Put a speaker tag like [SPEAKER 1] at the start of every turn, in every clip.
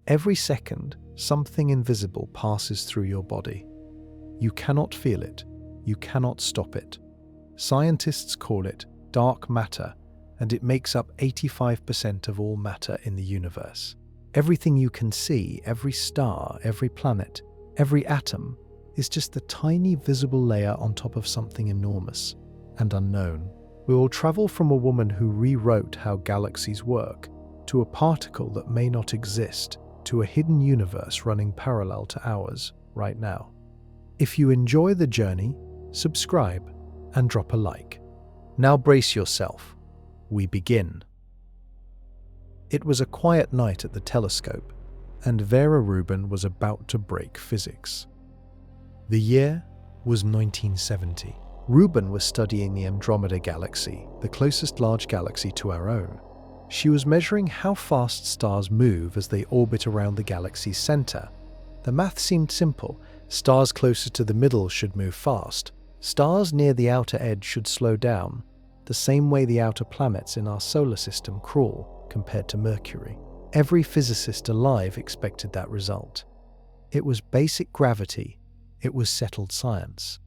[SPEAKER 1] Every second, something invisible passes through your body. You cannot feel it. You cannot stop it. Scientists call it dark matter, and it makes up 85% of all matter in the universe. Everything you can see, every star, every planet, every atom, is just a tiny visible layer on top of something enormous and unknown. We will travel from a woman who rewrote how galaxies work, to a particle that may not exist, to a hidden universe running parallel to ours right now. If you enjoy the journey, subscribe and drop a like. Now brace yourself. We begin. It was a quiet night at the telescope, and Vera Rubin was about to break physics. The year was 1970. Rubin was studying the Andromeda Galaxy, the closest large galaxy to our own. She was measuring how fast stars move as they orbit around the galaxy's center. The math seemed simple. Stars closer to the middle should move fast. Stars near the outer edge should slow down, the same way the outer planets in our solar system crawl compared to Mercury. Every physicist alive expected that result. It was basic gravity. It was settled science.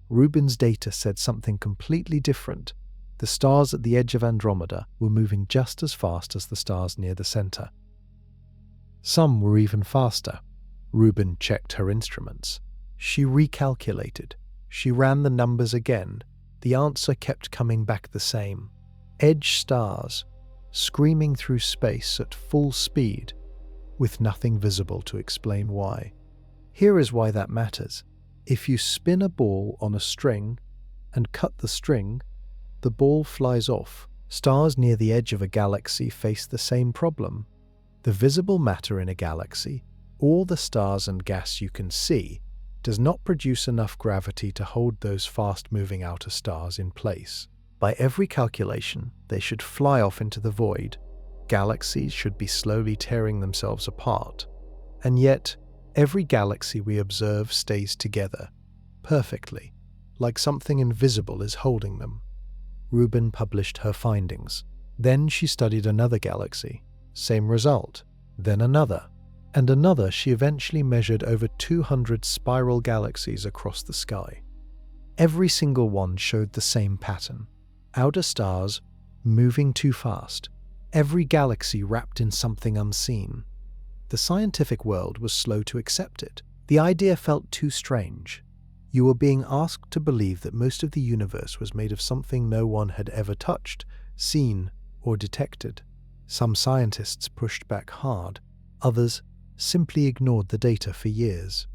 [SPEAKER 1] Rubin's data said something completely different. The stars at the edge of Andromeda were moving just as fast as the stars near the center. Some were even faster. Rubin checked her instruments. She recalculated. She ran the numbers again. The answer kept coming back the same. Edge stars, screaming through space at full speed, with nothing visible to explain why. Here is why that matters. If you spin a ball on a string and cut the string, the ball flies off. Stars near the edge of a galaxy face the same problem. The visible matter in a galaxy, all the stars and gas you can see, does not produce enough gravity to hold those fast-moving outer stars in place. By every calculation, they should fly off into the void. Galaxies should be slowly tearing themselves apart. And yet, every galaxy we observe stays together, perfectly, like something invisible is holding them. Rubin published her findings. Then she studied another galaxy. Same result. Then another. And another. She eventually measured over 200 spiral galaxies across the sky. Every single one showed the same pattern. Outer stars moving too fast. Every galaxy wrapped in something unseen. The scientific world was slow to accept it. The idea felt too strange. You were being asked to believe that most of the universe was made of something no one had ever touched, seen, or detected. Some scientists pushed back hard. Others simply ignored the data for years.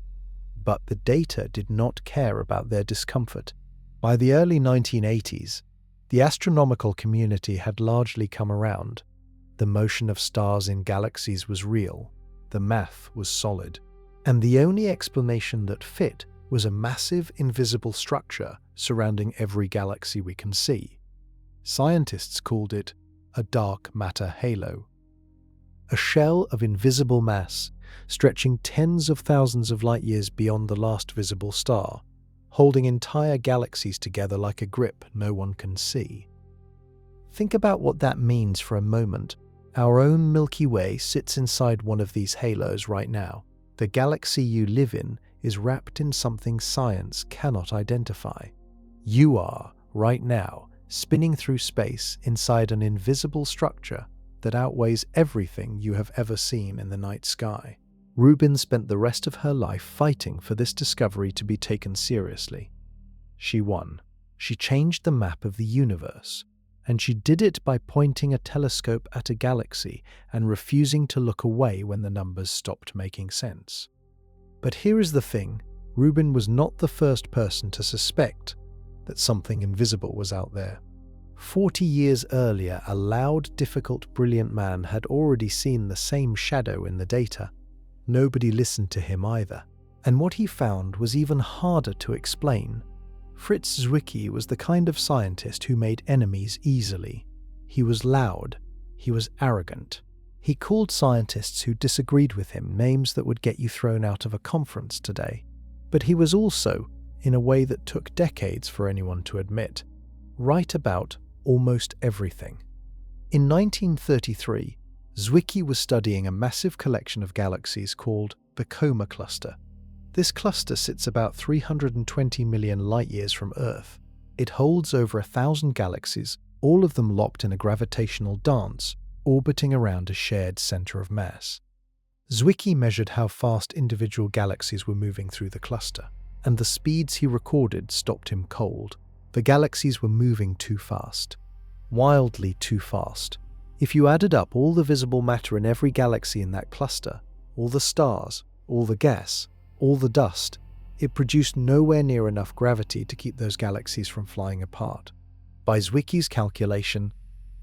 [SPEAKER 1] But the data did not care about their discomfort. By the early 1980s, the astronomical community had largely come around. The motion of stars in galaxies was real. The math was solid. And the only explanation that fit was a massive invisible structure surrounding every galaxy we can see. Scientists called it a dark matter halo. A shell of invisible mass stretching tens of thousands of light years beyond the last visible star, holding entire galaxies together like a grip no one can see. Think about what that means for a moment. Our own Milky Way sits inside one of these halos right now. The galaxy you live in is wrapped in something science cannot identify. You are, right now, spinning through space inside an invisible structure that outweighs everything you have ever seen in the night sky. Rubin spent the rest of her life fighting for this discovery to be taken seriously. She won. She changed the map of the universe, and she did it by pointing a telescope at a galaxy and refusing to look away when the numbers stopped making sense. But here is the thing, Rubin was not the first person to suspect that something invisible was out there. 40 years earlier, a loud, difficult, brilliant man had already seen the same shadow in the data. Nobody listened to him either. And what he found was even harder to explain. Fritz Zwicky was the kind of scientist who made enemies easily. He was loud. He was arrogant. He called scientists who disagreed with him names that would get you thrown out of a conference today. But he was also, in a way that took decades for anyone to admit, right about almost everything. In 1933, Zwicky was studying a massive collection of galaxies called the Coma Cluster. This cluster sits about 320 million light-years from Earth. It holds over 1,000 galaxies, all of them locked in a gravitational dance, orbiting around a shared center of mass. Zwicky measured how fast individual galaxies were moving through the cluster, and the speeds he recorded stopped him cold. The galaxies were moving too fast. Wildly too fast. If you added up all the visible matter in every galaxy in that cluster, all the stars, all the gas, all the dust, it produced nowhere near enough gravity to keep those galaxies from flying apart. By Zwicky's calculation,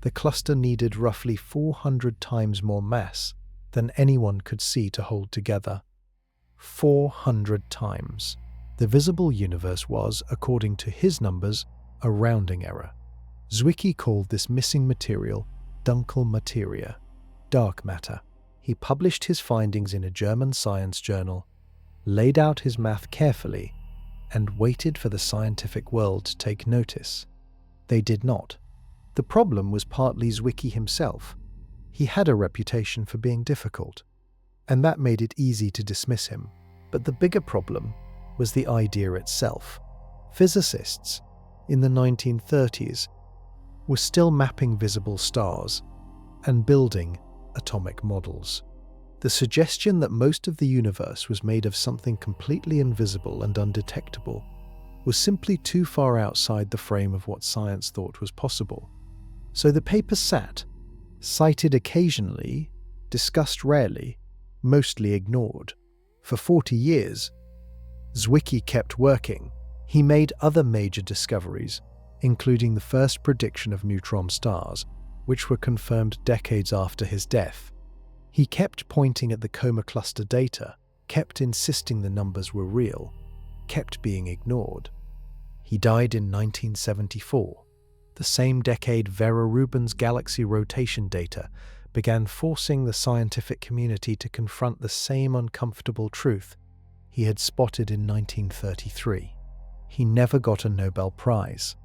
[SPEAKER 1] the cluster needed roughly 400 times more mass than anyone could see to hold together. 400 times. The visible universe was, according to his numbers, a rounding error. Zwicky called this missing material Dunkel Materie, dark matter. He published his findings in a German science journal, laid out his math carefully, and waited for the scientific world to take notice. They did not. The problem was partly Zwicky himself. He had a reputation for being difficult, and that made it easy to dismiss him. But the bigger problem was the idea itself. Physicists, in the 1930s, were still mapping visible stars and building atomic models. The suggestion that most of the universe was made of something completely invisible and undetectable was simply too far outside the frame of what science thought was possible. So the paper sat, cited occasionally, discussed rarely, mostly ignored. For 40 years, Zwicky kept working. He made other major discoveries, including the first prediction of neutron stars, which were confirmed decades after his death. He kept pointing at the Coma Cluster data, kept insisting the numbers were real, kept being ignored. He died in 1974, the same decade Vera Rubin's galaxy rotation data began forcing the scientific community to confront the same uncomfortable truth he had spotted in 1933. He never got a Nobel Prize.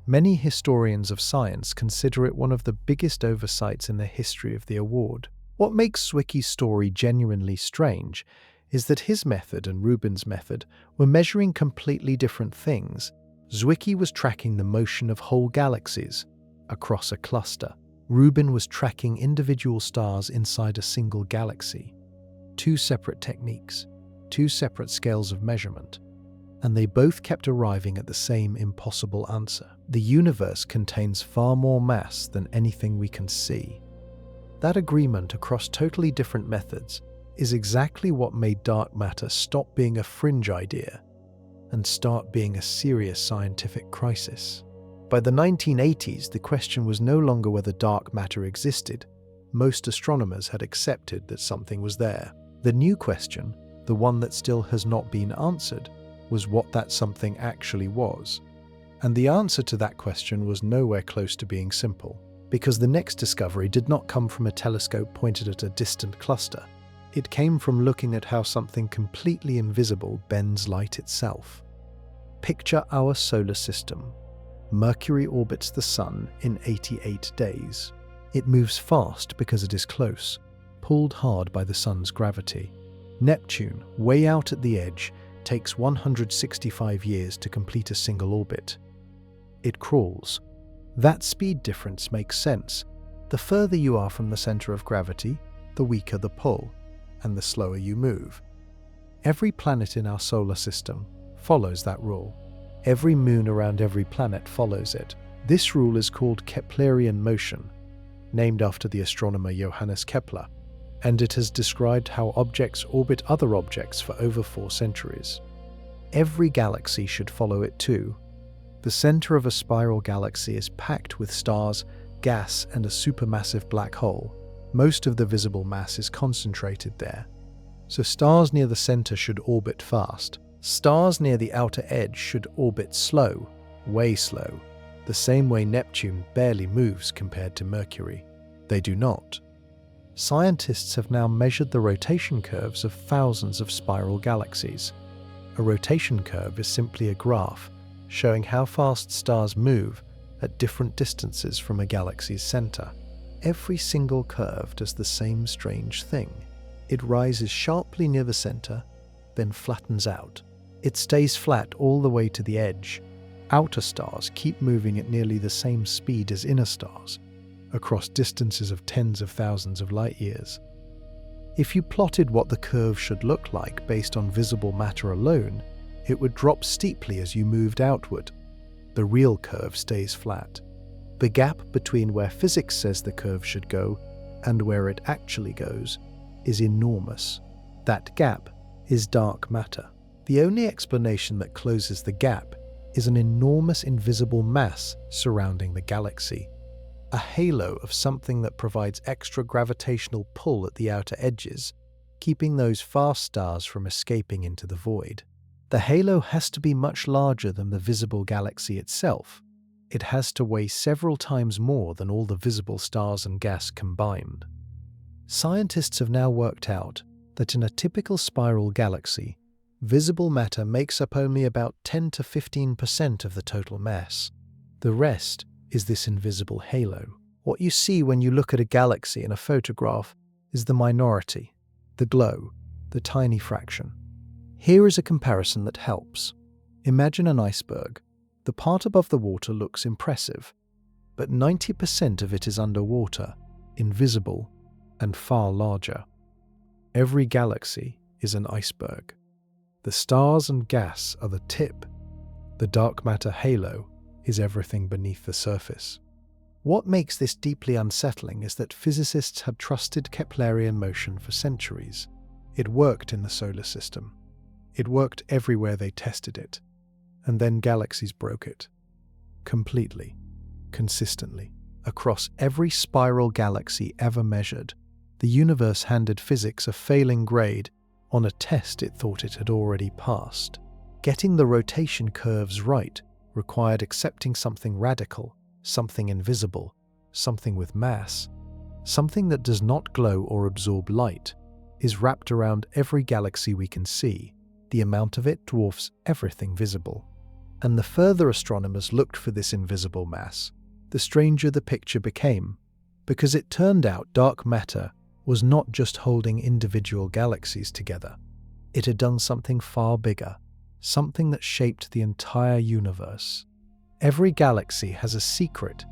[SPEAKER 1] Many historians of science consider it one of the biggest oversights in the history of the award. What makes Zwicky's story genuinely strange is that his method and Rubin's method were measuring completely different things. Zwicky was tracking the motion of whole galaxies across a cluster. Rubin was tracking individual stars inside a single galaxy. Two separate techniques, two separate scales of measurement, and they both kept arriving at the same impossible answer. The universe contains far more mass than anything we can see. That agreement across totally different methods is exactly what made dark matter stop being a fringe idea and start being a serious scientific crisis. By the 1980s, the question was no longer whether dark matter existed. Most astronomers had accepted that something was there. The new question, the one that still has not been answered, was what that something actually was. And the answer to that question was nowhere close to being simple, because the next discovery did not come from a telescope pointed at a distant cluster. It came from looking at how something completely invisible bends light itself. Picture our solar system. Mercury orbits the Sun in 88 days. It moves fast because it is close, pulled hard by the Sun's gravity. Neptune, way out at the edge, takes 165 years to complete a single orbit. It crawls. That speed difference makes sense. The further you are from the center of gravity, the weaker the pull, and the slower you move. Every planet in our solar system follows that rule. Every moon around every planet follows it. This rule is called Keplerian motion, named after the astronomer Johannes Kepler, and it has described how objects orbit other objects for over 4 centuries. Every galaxy should follow it too. The center of a spiral galaxy is packed with stars, gas, and a supermassive black hole. Most of the visible mass is concentrated there. So stars near the center should orbit fast. Stars near the outer edge should orbit slow, way slow, the same way Neptune barely moves compared to Mercury. They do not. Scientists have now measured the rotation curves of thousands of spiral galaxies. A rotation curve is simply a graph showing how fast stars move at different distances from a galaxy's center. every single curve does the same strange thing. It rises sharply near the center, then flattens out. It stays flat all the way to the edge. Outer stars keep moving at nearly the same speed as inner stars, across distances of tens of thousands of light years. If you plotted what the curve should look like based on visible matter alone, it would drop steeply as you moved outward. The real curve stays flat. The gap between where physics says the curve should go and where it actually goes is enormous. That gap is dark matter. The only explanation that closes the gap is an enormous invisible mass surrounding the galaxy, a halo of something that provides extra gravitational pull at the outer edges, keeping those fast stars from escaping into the void. The halo has to be much larger than the visible galaxy itself. It has to weigh several times more than all the visible stars and gas combined. Scientists have now worked out that in a typical spiral galaxy, visible matter makes up only about 10 to 15% of the total mass. The rest is this invisible halo. What you see when you look at a galaxy in a photograph is the minority, the glow, the tiny fraction. Here is a comparison that helps. Imagine an iceberg. The part above the water looks impressive, but 90% of it is underwater, invisible, and far larger. Every galaxy is an iceberg. The stars and gas are the tip. The dark matter halo is everything beneath the surface. What makes this deeply unsettling is that physicists have trusted Keplerian motion for centuries. It worked in the solar system. It worked everywhere they tested it. And then galaxies broke it. Completely. Consistently. Across every spiral galaxy ever measured, the universe handed physics a failing grade on a test it thought it had already passed. Getting the rotation curves right required accepting something radical, something invisible, something with mass, something that does not glow or absorb light, is wrapped around every galaxy we can see. The amount of it dwarfs everything visible. And the further astronomers looked for this invisible mass, the stranger the picture became, because it turned out dark matter was not just holding individual galaxies together. It had done something far bigger, something that shaped the entire universe. Every galaxy has a secret.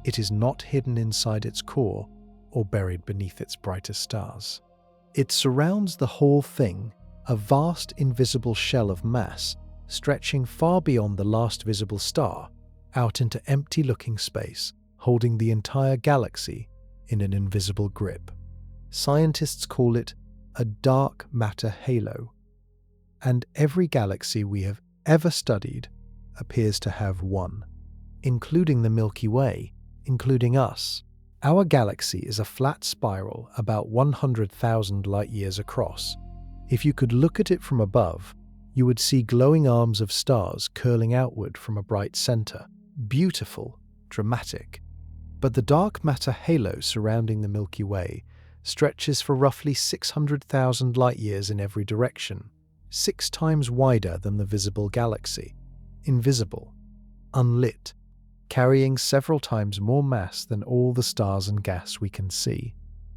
[SPEAKER 1] It is not hidden inside its core or buried beneath its brightest stars. It surrounds the whole thing, a vast invisible shell of mass stretching far beyond the last visible star, out into empty-looking space, holding the entire galaxy in an invisible grip. Scientists call it a dark matter halo, and every galaxy we have ever studied appears to have one, including the Milky Way, including us. Our galaxy is a flat spiral about 100,000 light-years across. If you could look at it from above, you would see glowing arms of stars curling outward from a bright center. Beautiful, dramatic. But the dark matter halo surrounding the Milky Way stretches for roughly 600,000 light-years in every direction, 6 times wider than the visible galaxy. Invisible, unlit, carrying several times more mass than all the stars and gas we can see.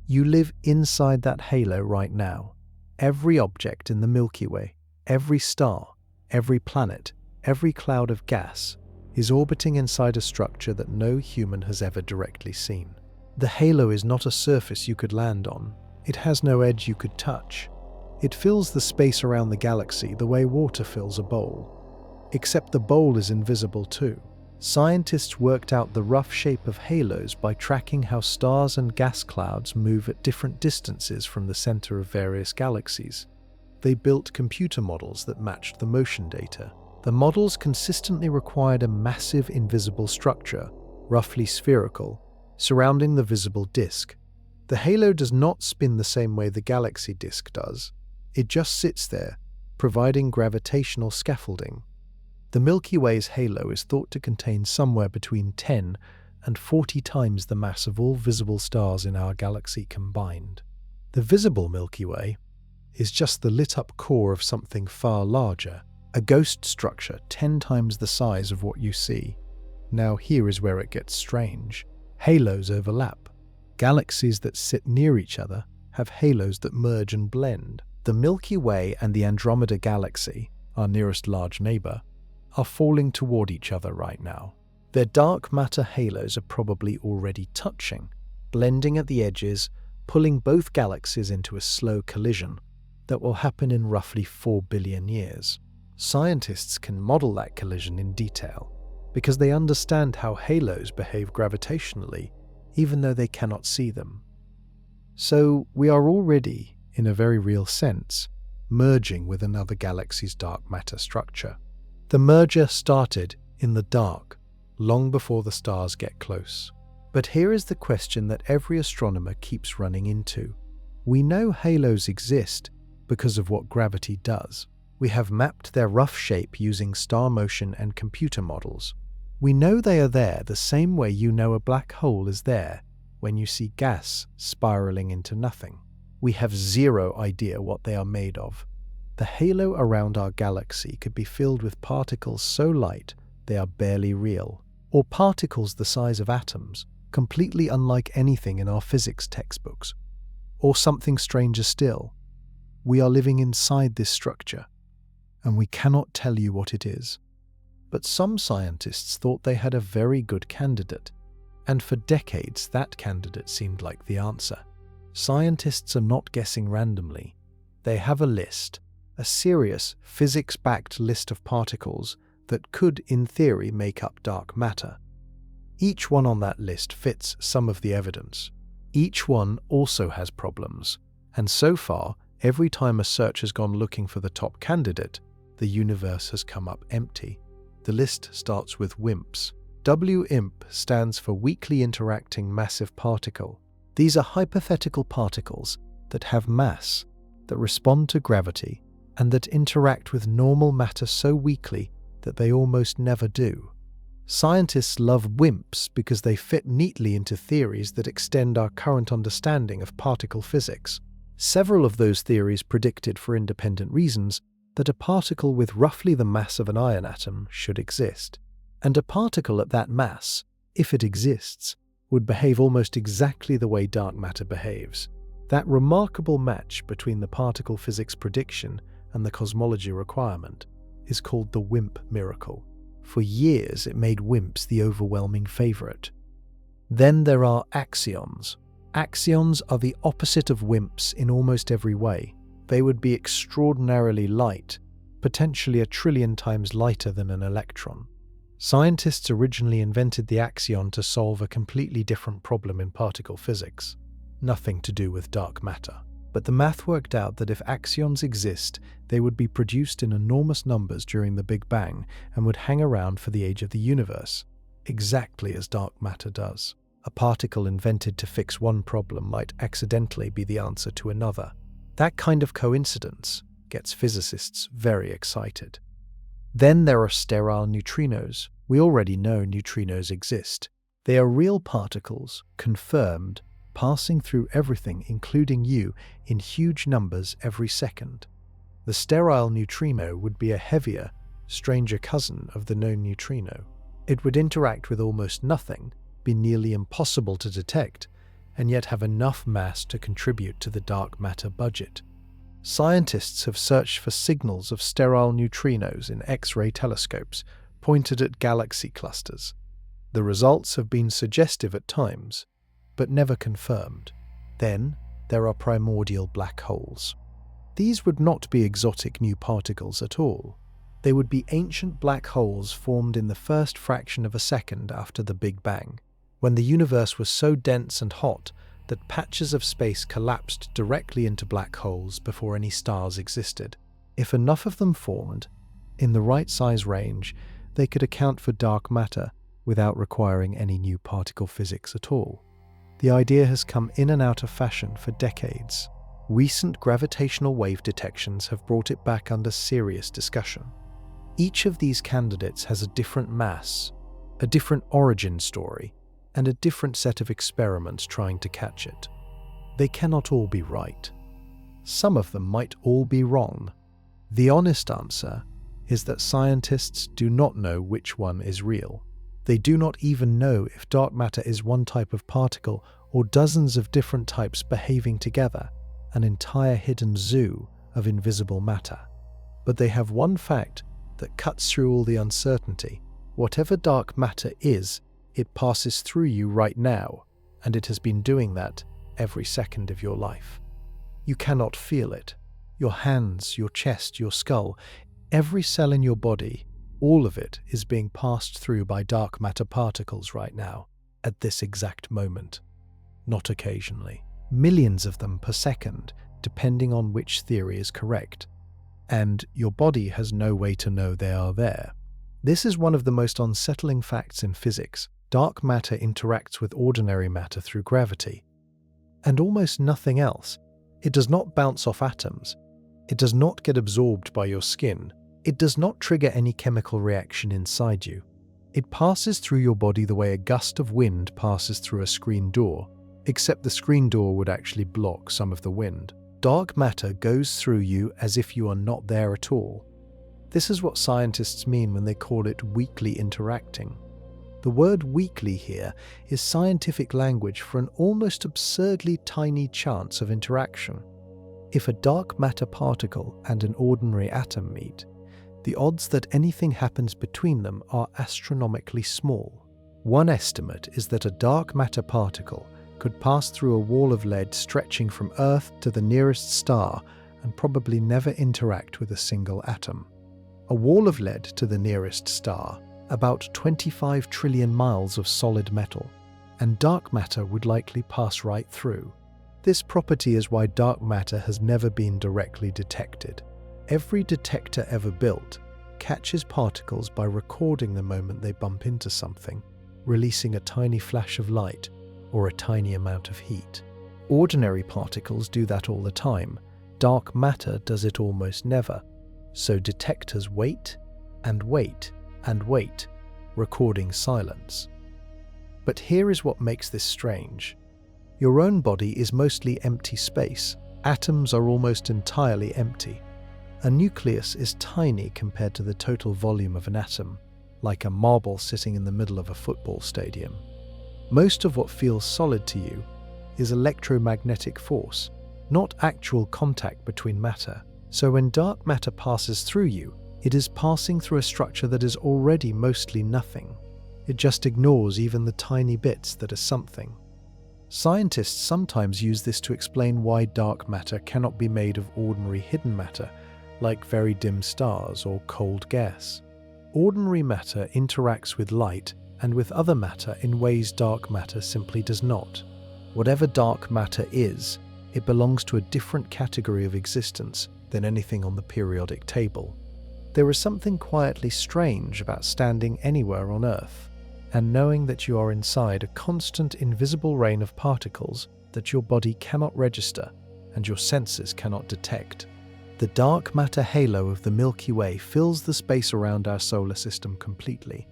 [SPEAKER 1] You live inside that halo right now. Every object in the Milky Way, every star, every planet, every cloud of gas is orbiting inside a structure that no human has ever directly seen. The halo is not a surface you could land on. It has no edge you could touch. It fills the space around the galaxy the way water fills a bowl. Except the bowl is invisible too. Scientists worked out the rough shape of halos by tracking how stars and gas clouds move at different distances from the center of various galaxies. They built computer models that matched the motion data. The models consistently required a massive invisible structure, roughly spherical, surrounding the visible disk. The halo does not spin the same way the galaxy disk does. It just sits there, providing gravitational scaffolding. The Milky Way's halo is thought to contain somewhere between 10 and 40 times the mass of all visible stars in our galaxy combined. The visible Milky Way is just the lit-up core of something far larger, a ghost structure 10 times the size of what you see. Now here is where it gets strange. Halos overlap. Galaxies that sit near each other have halos that merge and blend. The Milky Way and the Andromeda Galaxy, our nearest large neighbor, are falling toward each other right now. Their dark matter halos are probably already touching, blending at the edges, pulling both galaxies into a slow collision that will happen in roughly 4 billion years. Scientists can model that collision in detail because they understand how halos behave gravitationally, even though they cannot see them. So we are already, in a very real sense, merging with another galaxy's dark matter structure. The merger started in the dark, long before the stars get close. But here is the question that every astronomer keeps running into. We know halos exist because of what gravity does. We have mapped their rough shape using star motion and computer models. We know they are there the same way you know a black hole is there when you see gas spiraling into nothing. We have zero idea what they are made of. The halo around our galaxy could be filled with particles so light they are barely real, or particles the size of atoms, completely unlike anything in our physics textbooks. Or something stranger still. We are living inside this structure, and we cannot tell you what it is. But some scientists thought they had a very good candidate, and for decades that candidate seemed like the answer. Scientists are not guessing randomly. They have a list, a serious physics-backed list of particles that could, in theory, make up dark matter. Each one on that list fits some of the evidence. Each one also has problems, and so far, every time a search has gone looking for the top candidate, the universe has come up empty. The list starts with WIMPs. WIMP stands for Weakly Interacting Massive Particle. These are hypothetical particles that have mass, that respond to gravity, and that interact with normal matter so weakly that they almost never do. Scientists love WIMPs because they fit neatly into theories that extend our current understanding of particle physics. Several of those theories predicted for independent reasons that a particle with roughly the mass of an iron atom should exist. And a particle at that mass, if it exists, would behave almost exactly the way dark matter behaves. That remarkable match between the particle physics prediction and the cosmology requirement is called the WIMP miracle. For years it made WIMPs the overwhelming favorite. Then there are axions. Axions are the opposite of WIMPs in almost every way. They would be extraordinarily light, potentially 1 trillion times lighter than an electron. Scientists originally invented the axion to solve a completely different problem in particle physics, nothing to do with dark matter. But the math worked out that if axions exist, they would be produced in enormous numbers during the Big Bang and would hang around for the age of the universe, exactly as dark matter does. A particle invented to fix one problem might accidentally be the answer to another. That kind of coincidence gets physicists very excited. Then there are sterile neutrinos. We already know neutrinos exist. They are real particles, confirmed, passing through everything, including you, in huge numbers every second. The sterile neutrino would be a heavier, stranger cousin of the known neutrino. It would interact with almost nothing, be nearly impossible to detect, and yet have enough mass to contribute to the dark matter budget. Scientists have searched for signals of sterile neutrinos in X-ray telescopes pointed at galaxy clusters. The results have been suggestive at times, but never confirmed. Then there are primordial black holes. These would not be exotic new particles at all. They would be ancient black holes formed in the first fraction of a second after the Big Bang, when the universe was so dense and hot that patches of space collapsed directly into black holes before any stars existed. If enough of them formed, in the right size range, they could account for dark matter without requiring any new particle physics at all. The idea has come in and out of fashion for decades. Recent gravitational wave detections have brought it back under serious discussion. Each of these candidates has a different mass, a different origin story, and a different set of experiments trying to catch it. They cannot all be right. Some of them might all be wrong. The honest answer is that scientists do not know which one is real. They do not even know if dark matter is one type of particle or dozens of different types behaving together, an entire hidden zoo of invisible matter. But they have one fact that cuts through all the uncertainty. Whatever dark matter is, it passes through you right now, and it has been doing that every second of your life. You cannot feel it. Your hands, your chest, your skull, every cell in your body, all of it is being passed through by dark matter particles right now, at this exact moment. Not occasionally. Millions of them per second, depending on which theory is correct. And your body has no way to know they are there. This is one of the most unsettling facts in physics. Dark matter interacts with ordinary matter through gravity. And almost nothing else. It does not bounce off atoms. It does not get absorbed by your skin. It does not trigger any chemical reaction inside you. It passes through your body the way a gust of wind passes through a screen door, except the screen door would actually block some of the wind. Dark matter goes through you as if you are not there at all. This is what scientists mean when they call it weakly interacting. The word weakly here is scientific language for an almost absurdly tiny chance of interaction. If a dark matter particle and an ordinary atom meet, the odds that anything happens between them are astronomically small. One estimate is that a dark matter particle could pass through a wall of lead stretching from Earth to the nearest star and probably never interact with a single atom. A wall of lead to the nearest star, about 25 trillion miles of solid metal, and dark matter would likely pass right through. This property is why dark matter has never been directly detected. Every detector ever built catches particles by recording the moment they bump into something, releasing a tiny flash of light or a tiny amount of heat. Ordinary particles do that all the time. Dark matter does it almost never. So detectors wait and wait and wait, recording silence. But here is what makes this strange. Your own body is mostly empty space. Atoms are almost entirely empty. A nucleus is tiny compared to the total volume of an atom, like a marble sitting in the middle of a football stadium. Most of what feels solid to you is electromagnetic force, not actual contact between matter. So when dark matter passes through you, it is passing through a structure that is already mostly nothing. It just ignores even the tiny bits that are something. Scientists sometimes use this to explain why dark matter cannot be made of ordinary hidden matter, like very dim stars or cold gas. Ordinary matter interacts with light and with other matter in ways dark matter simply does not. Whatever dark matter is, it belongs to a different category of existence than anything on the periodic table. There is something quietly strange about standing anywhere on Earth and knowing that you are inside a constant invisible rain of particles that your body cannot register and your senses cannot detect. The dark matter halo of the Milky Way fills the space around our solar system completely.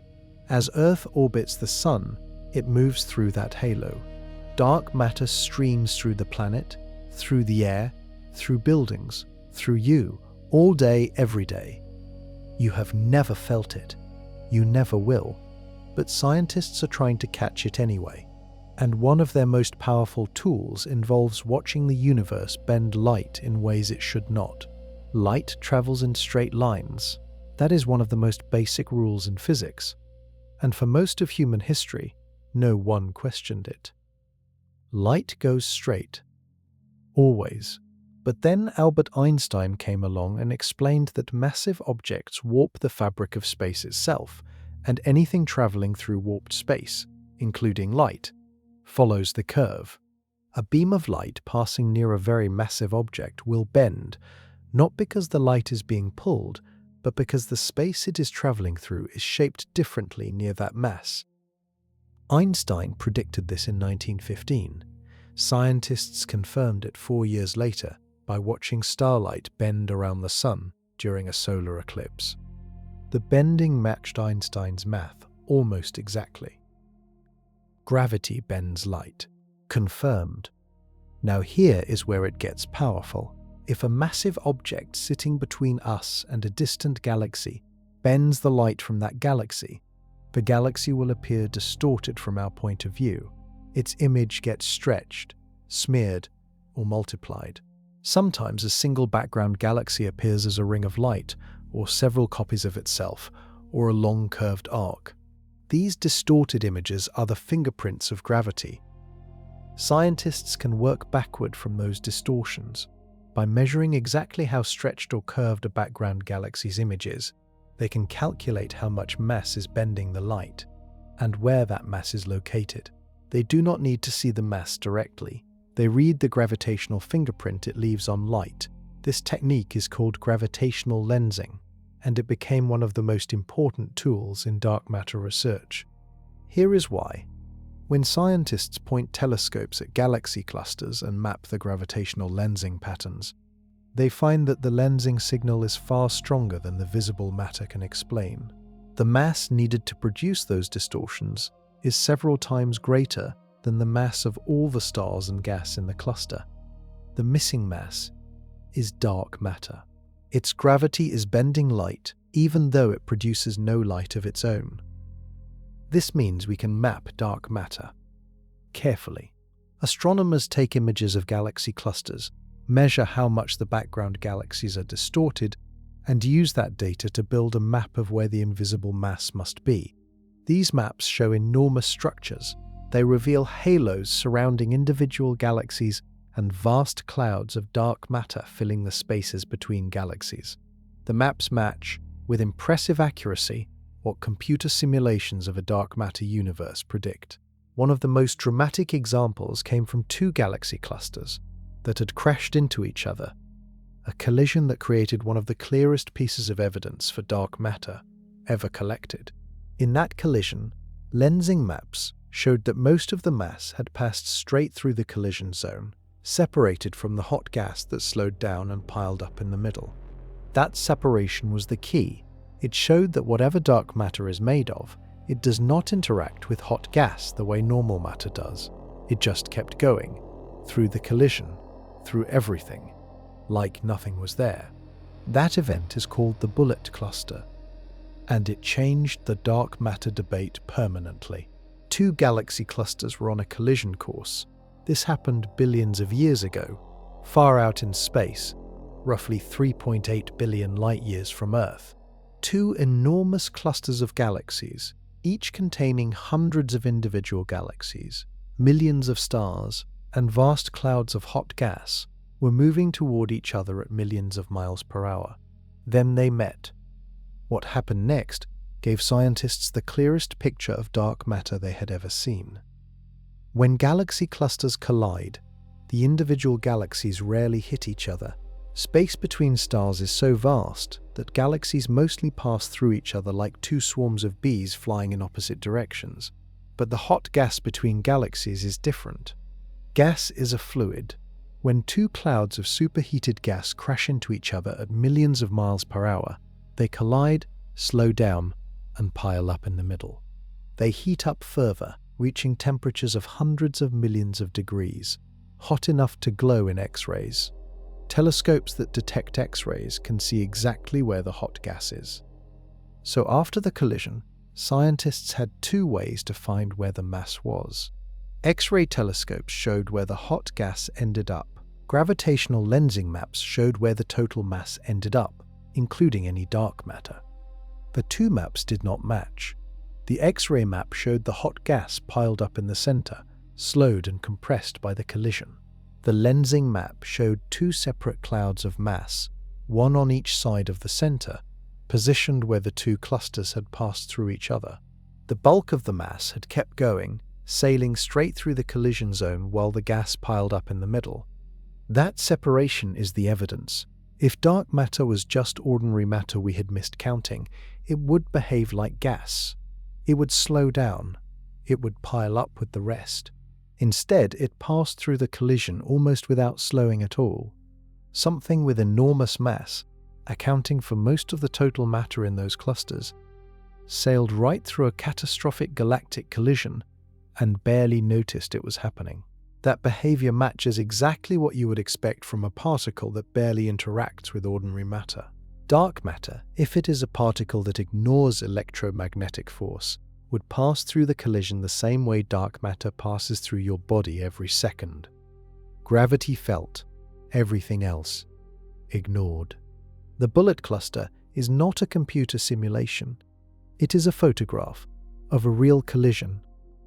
[SPEAKER 1] As Earth orbits the Sun, it moves through that halo. Dark matter streams through the planet, through the air, through buildings, through you, all day, every day. You have never felt it. You never will. But scientists are trying to catch it anyway. And one of their most powerful tools involves watching the universe bend light in ways it should not. Light travels in straight lines. That is one of the most basic rules in physics. And for most of human history, no one questioned it. Light goes straight. Always. But then Albert Einstein came along and explained that massive objects warp the fabric of space itself, and anything traveling through warped space, including light, follows the curve. A beam of light passing near a very massive object will bend, not because the light is being pulled, but because the space it is traveling through is shaped differently near that mass. Einstein predicted this in 1915. Scientists confirmed it 4 years later by watching starlight bend around the sun during a solar eclipse. The bending matched Einstein's math almost exactly. Gravity bends light. Confirmed. Now here is where it gets powerful. If a massive object sitting between us and a distant galaxy bends the light from that galaxy, the galaxy will appear distorted from our point of view. its image gets stretched, smeared, or multiplied. Sometimes a single background galaxy appears as a ring of light, or several copies of itself, or a long curved arc. These distorted images are the fingerprints of gravity. Scientists can work backward from those distortions. By measuring exactly how stretched or curved a background galaxy's image is, they can calculate how much mass is bending the light, and where that mass is located. They do not need to see the mass directly. They read the gravitational fingerprint it leaves on light. This technique is called gravitational lensing, and it became one of the most important tools in dark matter research. Here is why. When scientists point telescopes at galaxy clusters and map the gravitational lensing patterns, they find that the lensing signal is far stronger than the visible matter can explain. The mass needed to produce those distortions is several times greater than the mass of all the stars and gas in the cluster. The missing mass is dark matter. Its gravity is bending light even though it produces no light of its own. This means we can map dark matter carefully. Astronomers take images of galaxy clusters, measure how much the background galaxies are distorted, and use that data to build a map of where the invisible mass must be. These maps show enormous structures. They reveal halos surrounding individual galaxies and vast clouds of dark matter filling the spaces between galaxies. The maps match, with impressive accuracy, what computer simulations of a dark matter universe predict. One of the most dramatic examples came from two galaxy clusters that had crashed into each other, a collision that created one of the clearest pieces of evidence for dark matter ever collected. In that collision, lensing maps showed that most of the mass had passed straight through the collision zone, separated from the hot gas that slowed down and piled up in the middle. That separation was the key. It showed that whatever dark matter is made of, it does not interact with hot gas the way normal matter does. It just kept going, through the collision, through everything, like nothing was there. That event is called the Bullet Cluster, and it changed the dark matter debate permanently. Two galaxy clusters were on a collision course. This happened billions of years ago, far out in space, roughly 3.8 billion light-years from Earth. Two enormous clusters of galaxies, each containing hundreds of individual galaxies, millions of stars, and vast clouds of hot gas, were moving toward each other at millions of miles per hour. Then they met. What happened next gave scientists the clearest picture of dark matter they had ever seen. When galaxy clusters collide, the individual galaxies rarely hit each other. Space between stars is so vast that galaxies mostly pass through each other like two swarms of bees flying in opposite directions. But the hot gas between galaxies is different. Gas is a fluid. When two clouds of superheated gas crash into each other at millions of miles per hour, they collide, slow down, and pile up in the middle. They heat up further, reaching temperatures of hundreds of millions of degrees, hot enough to glow in X-rays. Telescopes that detect X-rays can see exactly where the hot gas is. So after the collision, scientists had two ways to find where the mass was. X-ray telescopes showed where the hot gas ended up. Gravitational lensing maps showed where the total mass ended up, including any dark matter. The two maps did not match. The X-ray map showed the hot gas piled up in the center, slowed and compressed by the collision. The lensing map showed two separate clouds of mass, one on each side of the center, positioned where the two clusters had passed through each other. The bulk of the mass had kept going, sailing straight through the collision zone while the gas piled up in the middle. That separation is the evidence. If dark matter was just ordinary matter we had missed counting, it would behave like gas. It would slow down. It would pile up with the rest. Instead, it passed through the collision almost without slowing at all. Something with enormous mass, accounting for most of the total matter in those clusters, sailed right through a catastrophic galactic collision and barely noticed it was happening. That behavior matches exactly what you would expect from a particle that barely interacts with ordinary matter. Dark matter, if it is a particle that ignores electromagnetic force, would pass through the collision the same way dark matter passes through your body every second. Gravity felt, everything else ignored. The bullet cluster is not a computer simulation. It is a photograph of a real collision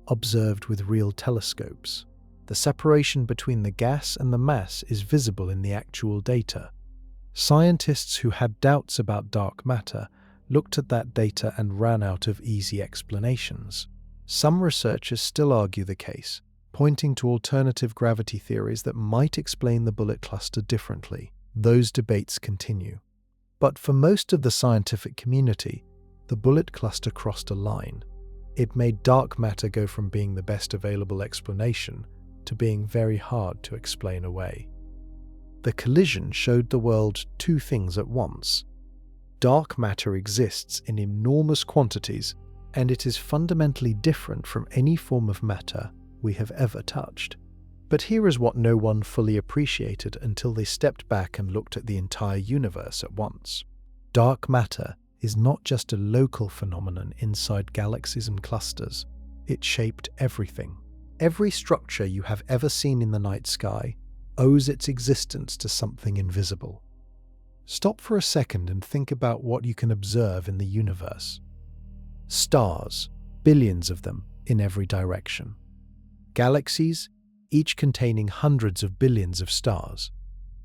[SPEAKER 1] observed with real telescopes. The separation between the gas and the mass is visible in the actual data. Scientists who had doubts about dark matter looked at that data and ran out of easy explanations. Some researchers still argue the case, pointing to alternative gravity theories that might explain the bullet cluster differently. Those debates continue. But for most of the scientific community, the bullet cluster crossed a line. It made dark matter go from being the best available explanation to being very hard to explain away. The collision showed the world two things at once. Dark matter exists in enormous quantities, and it is fundamentally different from any form of matter we have ever touched. But here is what no one fully appreciated until they stepped back and looked at the entire universe at once. Dark matter is not just a local phenomenon inside galaxies and clusters. It shaped everything. Every structure you have ever seen in the night sky owes its existence to something invisible. Stop for a second and think about what you can observe in the universe. Stars, billions of them in every direction. Galaxies, each containing hundreds of billions of stars.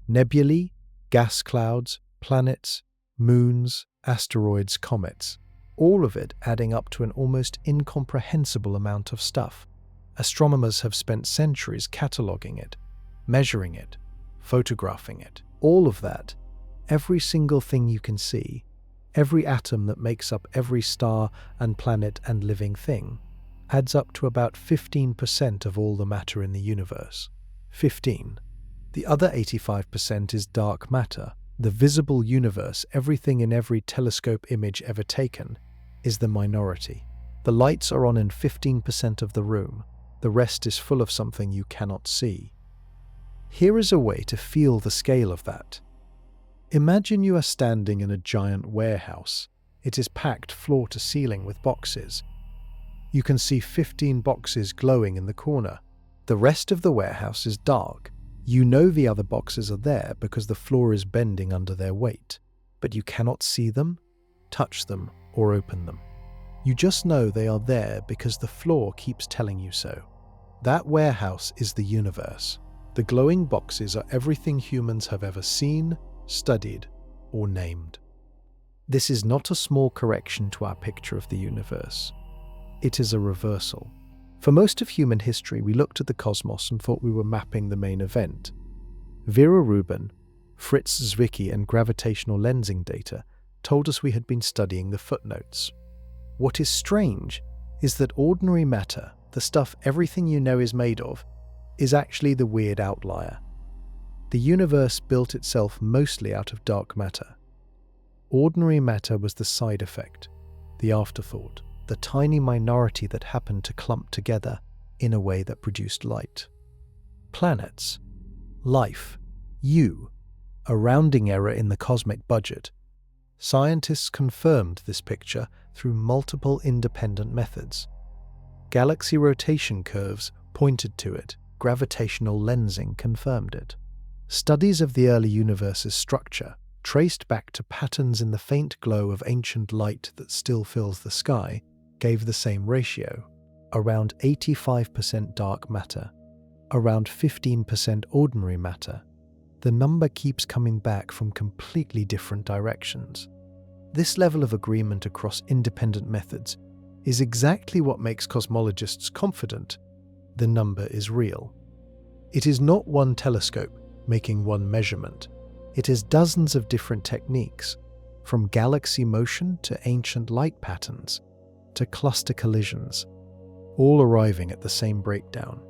[SPEAKER 1] Nebulae, gas clouds, planets, moons, asteroids, comets, all of it adding up to an almost incomprehensible amount of stuff. Astronomers have spent centuries cataloguing it, measuring it, photographing it. All of that, every single thing you can see, every atom that makes up every star and planet and living thing, adds up to about 15% of all the matter in the universe. 15. The other 85% is dark matter. The visible universe, everything in every telescope image ever taken, is the minority. The lights are on in 15% of the room. The rest is full of something you cannot see. Here is a way to feel the scale of that. Imagine you are standing in a giant warehouse. It is packed floor to ceiling with boxes. You can see 15 boxes glowing in the corner. The rest of the warehouse is dark. You know the other boxes are there because the floor is bending under their weight, but you cannot see them, touch them, or open them. You just know they are there because the floor keeps telling you so. That warehouse is the universe. The glowing boxes are everything humans have ever seen, studied, or named. This is not a small correction to our picture of the universe. It is a reversal. For most of human history, we looked at the cosmos and thought we were mapping the main event. Vera Rubin, Fritz Zwicky, and gravitational lensing data told us we had been studying the footnotes. What is strange is that ordinary matter, the stuff everything you know is made of, is actually the weird outlier. The universe built itself mostly out of dark matter. Ordinary matter was the side effect, the afterthought, the tiny minority that happened to clump together in a way that produced light. Planets, life, you, a rounding error in the cosmic budget. Scientists confirmed this picture through multiple independent methods. Galaxy rotation curves pointed to it. Gravitational lensing confirmed it. Studies of the early universe's structure, traced back to patterns in the faint glow of ancient light that still fills the sky, gave the same ratio, around 85% dark matter, around 15% ordinary matter. The number keeps coming back from completely different directions. This level of agreement across independent methods is exactly what makes cosmologists confident the number is real. It is not one telescope making one measurement. It is dozens of different techniques, from galaxy motion to ancient light patterns, to cluster collisions, all arriving at the same breakdown.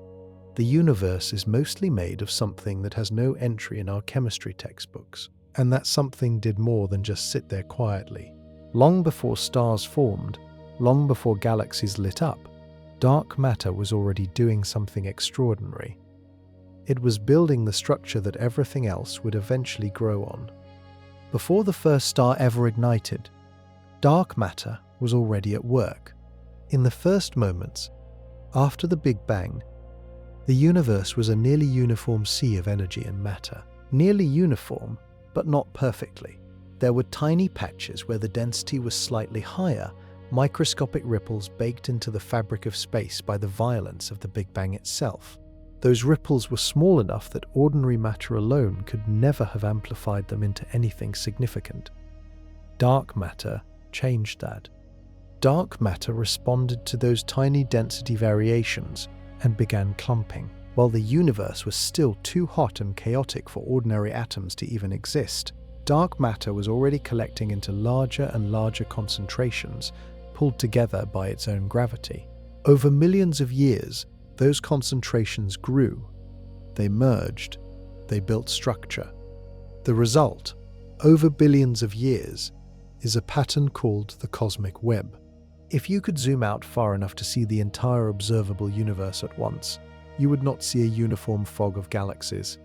[SPEAKER 1] The universe is mostly made of something that has no entry in our chemistry textbooks, and that something did more than just sit there quietly. Long before stars formed, long before galaxies lit up, dark matter was already doing something extraordinary. It was building the structure that everything else would eventually grow on. Before the first star ever ignited, dark matter was already at work. In the first moments, after the Big Bang, the universe was a nearly uniform sea of energy and matter. Nearly uniform, but not perfectly. There were tiny patches where the density was slightly higher, microscopic ripples baked into the fabric of space by the violence of the Big Bang itself. Those ripples were small enough that ordinary matter alone could never have amplified them into anything significant. Dark matter changed that. Dark matter responded to those tiny density variations and began clumping. While the universe was still too hot and chaotic for ordinary atoms to even exist, dark matter was already collecting into larger and larger concentrations, pulled together by its own gravity. Over millions of years, those concentrations grew. They merged. They built structure. The result, over billions of years, is a pattern called the cosmic web. If you could zoom out far enough to see the entire observable universe at once, you would not see a uniform fog of galaxies.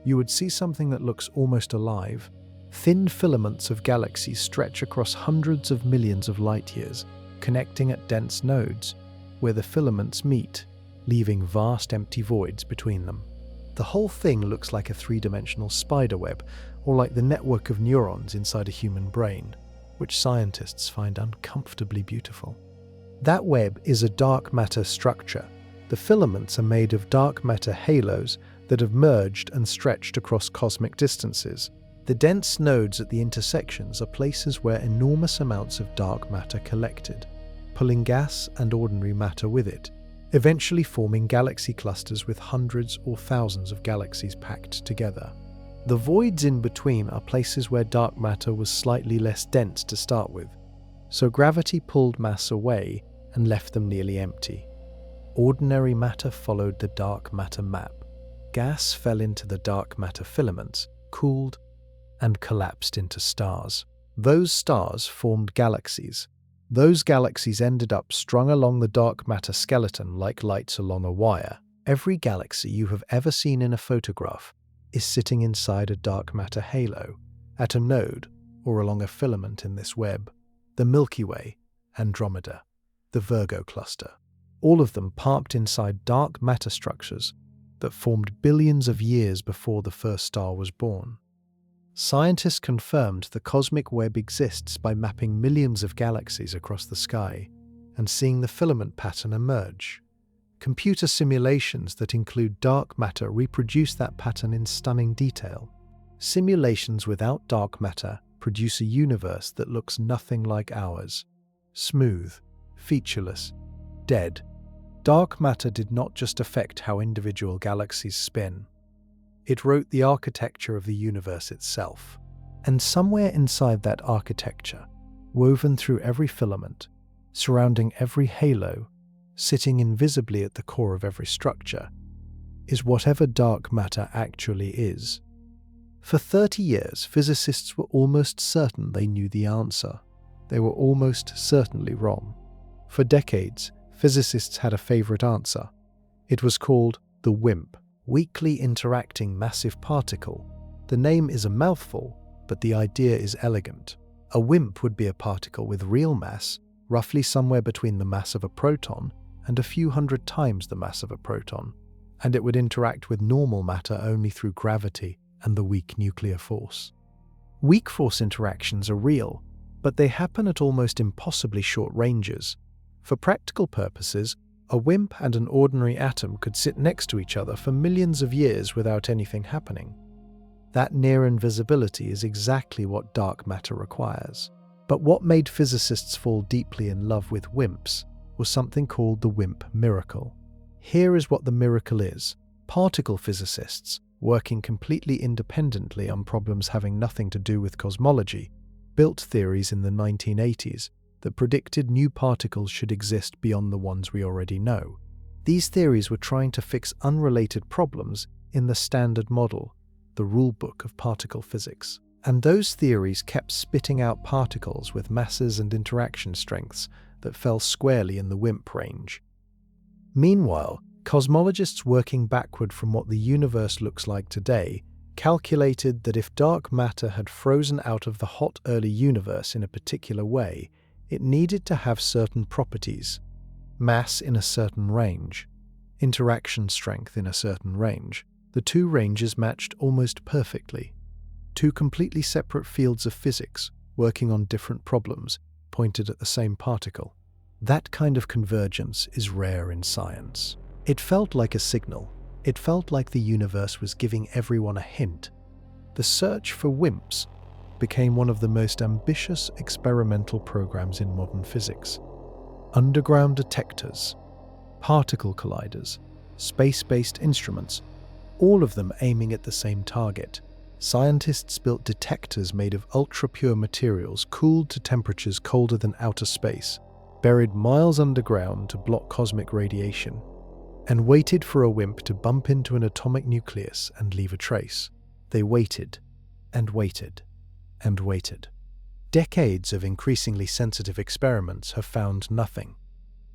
[SPEAKER 1] You would see something that looks almost alive. Thin filaments of galaxies stretch across hundreds of millions of light years, connecting at dense nodes, where the filaments meet, leaving vast empty voids between them. The whole thing looks like a three-dimensional spiderweb, or like the network of neurons inside a human brain, which scientists find uncomfortably beautiful. That web is a dark matter structure. The filaments are made of dark matter halos that have merged and stretched across cosmic distances. The dense nodes at the intersections are places where enormous amounts of dark matter collected, pulling gas and ordinary matter with it, eventually forming galaxy clusters with hundreds or thousands of galaxies packed together. The voids in between are places where dark matter was slightly less dense to start with, so gravity pulled mass away and left them nearly empty. Ordinary matter followed the dark matter map. Gas fell into the dark matter filaments, cooled, and collapsed into stars. Those stars formed galaxies. Those galaxies ended up strung along the dark matter skeleton like lights along a wire. Every galaxy you have ever seen in a photograph is sitting inside a dark matter halo, at a node or along a filament in this web. The Milky Way, Andromeda, the Virgo cluster, all of them parked inside dark matter structures that formed billions of years before the first star was born. Scientists confirmed the cosmic web exists by mapping millions of galaxies across the sky and seeing the filament pattern emerge. Computer simulations that include dark matter reproduce that pattern in stunning detail. Simulations without dark matter produce a universe that looks nothing like ours. Smooth, featureless, dead. Dark matter did not just affect how individual galaxies spin. It wrote the architecture of the universe itself. And somewhere inside that architecture, woven through every filament, surrounding every halo, sitting invisibly at the core of every structure, is whatever dark matter actually is. For 30 years, physicists were almost certain they knew the answer. They were almost certainly wrong. For decades, physicists had a favorite answer. It was called the WIMP, Weakly Interacting Massive Particle. The name is a mouthful, but the idea is elegant. A WIMP would be a particle with real mass, roughly somewhere between the mass of a proton and a few hundred times the mass of a proton, and it would interact with normal matter only through gravity and the weak nuclear force. Weak force interactions are real, but they happen at almost impossibly short ranges. For practical purposes, a WIMP and an ordinary atom could sit next to each other for millions of years without anything happening. That near invisibility is exactly what dark matter requires. But what made physicists fall deeply in love with WIMPs was something called the WIMP miracle. Here is what the miracle is. Particle physicists, working completely independently on problems having nothing to do with cosmology, built theories in the 1980s that predicted new particles should exist beyond the ones we already know. These theories were trying to fix unrelated problems in the Standard Model, the rulebook of particle physics. And those theories kept spitting out particles with masses and interaction strengths that fell squarely in the WIMP range. Meanwhile, cosmologists working backward from what the universe looks like today calculated that if dark matter had frozen out of the hot early universe in a particular way, it needed to have certain properties. mass in a certain range, interaction strength in a certain range. The two ranges matched almost perfectly. Two completely separate fields of physics, working on different problems, pointed at the same particle. That kind of convergence is rare in science. It felt like a signal. It felt like the universe was giving everyone a hint. The search for WIMPs became one of the most ambitious experimental programs in modern physics. Underground detectors, particle colliders, space-based instruments, all of them aiming at the same target. Scientists built detectors made of ultra-pure materials cooled to temperatures colder than outer space, buried miles underground to block cosmic radiation, and waited for a WIMP to bump into an atomic nucleus and leave a trace. They waited, and waited, and waited. Decades of increasingly sensitive experiments have found nothing.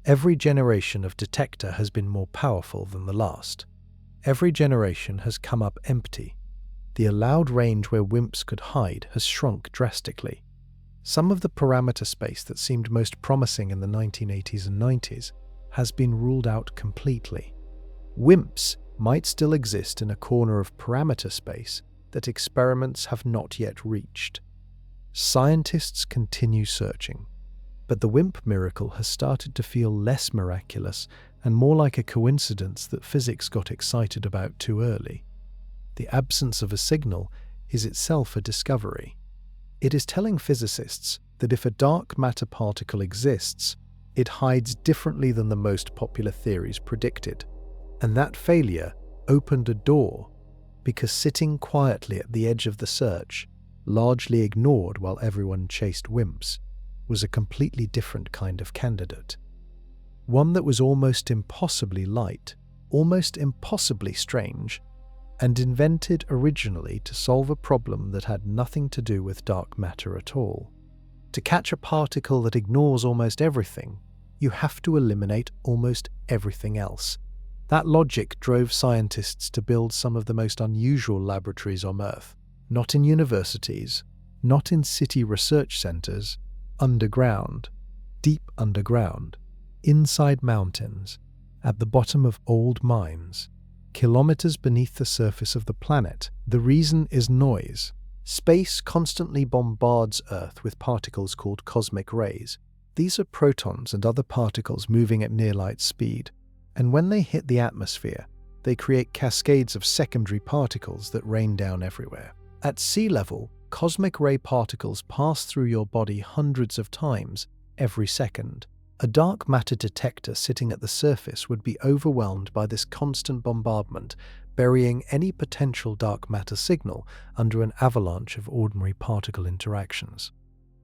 [SPEAKER 1] Every generation of detector has been more powerful than the last. Every generation has come up empty. The allowed range where WIMPs could hide has shrunk drastically. Some of the parameter space that seemed most promising in the 1980s and 90s has been ruled out completely. WIMPs might still exist in a corner of parameter space that experiments have not yet reached. Scientists continue searching, but the WIMP miracle has started to feel less miraculous and more like a coincidence that physics got excited about too early. The absence of a signal is itself a discovery. It is telling physicists that if a dark matter particle exists, it hides differently than the most popular theories predicted. And that failure opened a door because sitting quietly at the edge of the search, largely ignored while everyone chased WIMPs, was a completely different kind of candidate. One that was almost impossibly light, almost impossibly strange, and invented originally to solve a problem that had nothing to do with dark matter at all. To catch a particle that ignores almost everything, you have to eliminate almost everything else. That logic drove scientists to build some of the most unusual laboratories on Earth, not in universities, not in city research centers, underground, deep underground, inside mountains, at the bottom of old mines, kilometers beneath the surface of the planet. The reason is noise. Space constantly bombards Earth with particles called cosmic rays. These are protons and other particles moving at near light speed, and when they hit the atmosphere, they create cascades of secondary particles that rain down everywhere. At sea level, cosmic ray particles pass through your body hundreds of times every second. A dark matter detector sitting at the surface would be overwhelmed by this constant bombardment, burying any potential dark matter signal under an avalanche of ordinary particle interactions.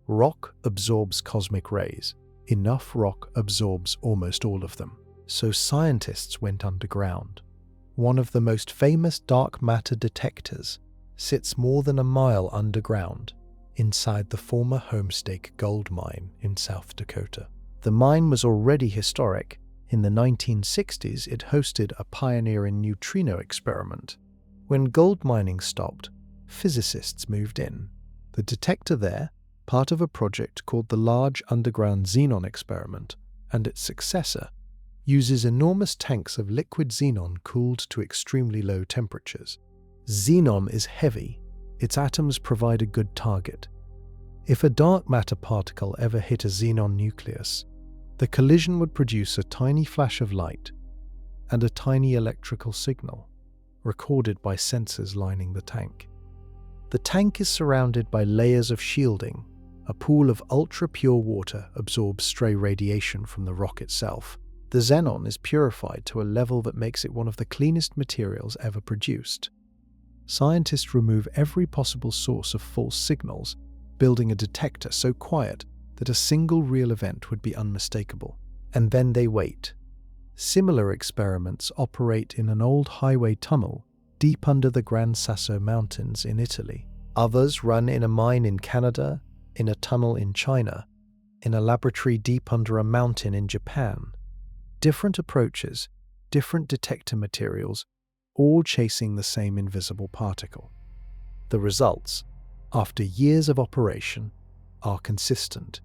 [SPEAKER 1] Rock absorbs cosmic rays. Enough rock absorbs almost all of them. So scientists went underground. One of the most famous dark matter detectors sits more than a mile underground, inside the former Homestake gold mine in South Dakota. The mine was already historic. In the 1960s, it hosted a pioneering neutrino experiment. When gold mining stopped, physicists moved in. The detector there, part of a project called the Large Underground Xenon Experiment, and its successor, uses enormous tanks of liquid xenon cooled to extremely low temperatures. Xenon is heavy. Its atoms provide a good target. If a dark matter particle ever hit a xenon nucleus, the collision would produce a tiny flash of light and a tiny electrical signal, recorded by sensors lining the tank. The tank is surrounded by layers of shielding. A pool of ultra-pure water absorbs stray radiation from the rock itself. The xenon is purified to a level that makes it one of the cleanest materials ever produced. Scientists remove every possible source of false signals, building a detector so quiet that a single real event would be unmistakable. And then they wait. Similar experiments operate in an old highway tunnel deep under the Gran Sasso Mountains in Italy. Others run in a mine in Canada, in a tunnel in China, in a laboratory deep under a mountain in Japan. Different approaches, different detector materials, all chasing the same invisible particle. The results, after years of operation, are consistent.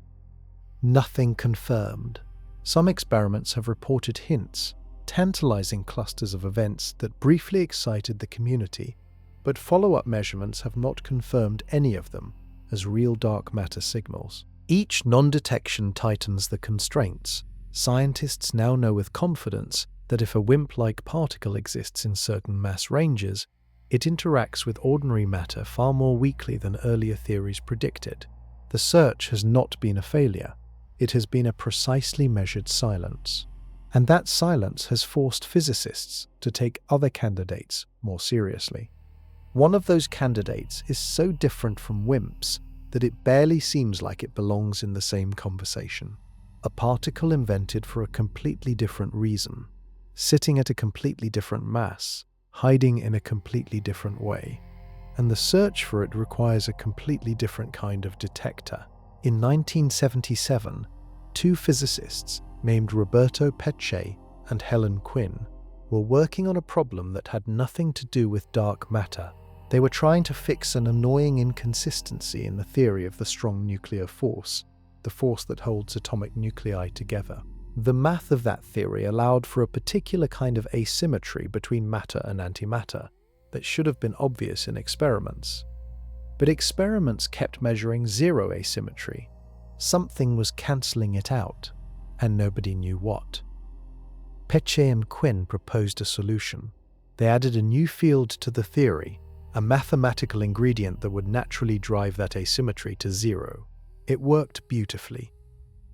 [SPEAKER 1] Nothing confirmed, Some experiments have reported hints, tantalizing clusters of events that briefly excited the community, but follow-up measurements have not confirmed any of them as real dark matter signals. Each non-detection tightens the constraints. Scientists now know with confidence that if a WIMP-like particle exists in certain mass ranges, it interacts with ordinary matter far more weakly than earlier theories predicted. The search has not been a failure. It has been a precisely measured silence. And that silence has forced physicists to take other candidates more seriously. One of those candidates is so different from WIMPs that it barely seems like it belongs in the same conversation. A particle invented for a completely different reason, sitting at a completely different mass, hiding in a completely different way. And the search for it requires a completely different kind of detector. In 1977, two physicists named Roberto Peccei and Helen Quinn were working on a problem that had nothing to do with dark matter. They were trying to fix an annoying inconsistency in the theory of the strong nuclear force, the force that holds atomic nuclei together. The math of that theory allowed for a particular kind of asymmetry between matter and antimatter that should have been obvious in experiments. But experiments kept measuring zero asymmetry. Something was cancelling it out, and nobody knew what. Peccei and Quinn proposed a solution. They added a new field to the theory, a mathematical ingredient that would naturally drive that asymmetry to zero. It worked beautifully.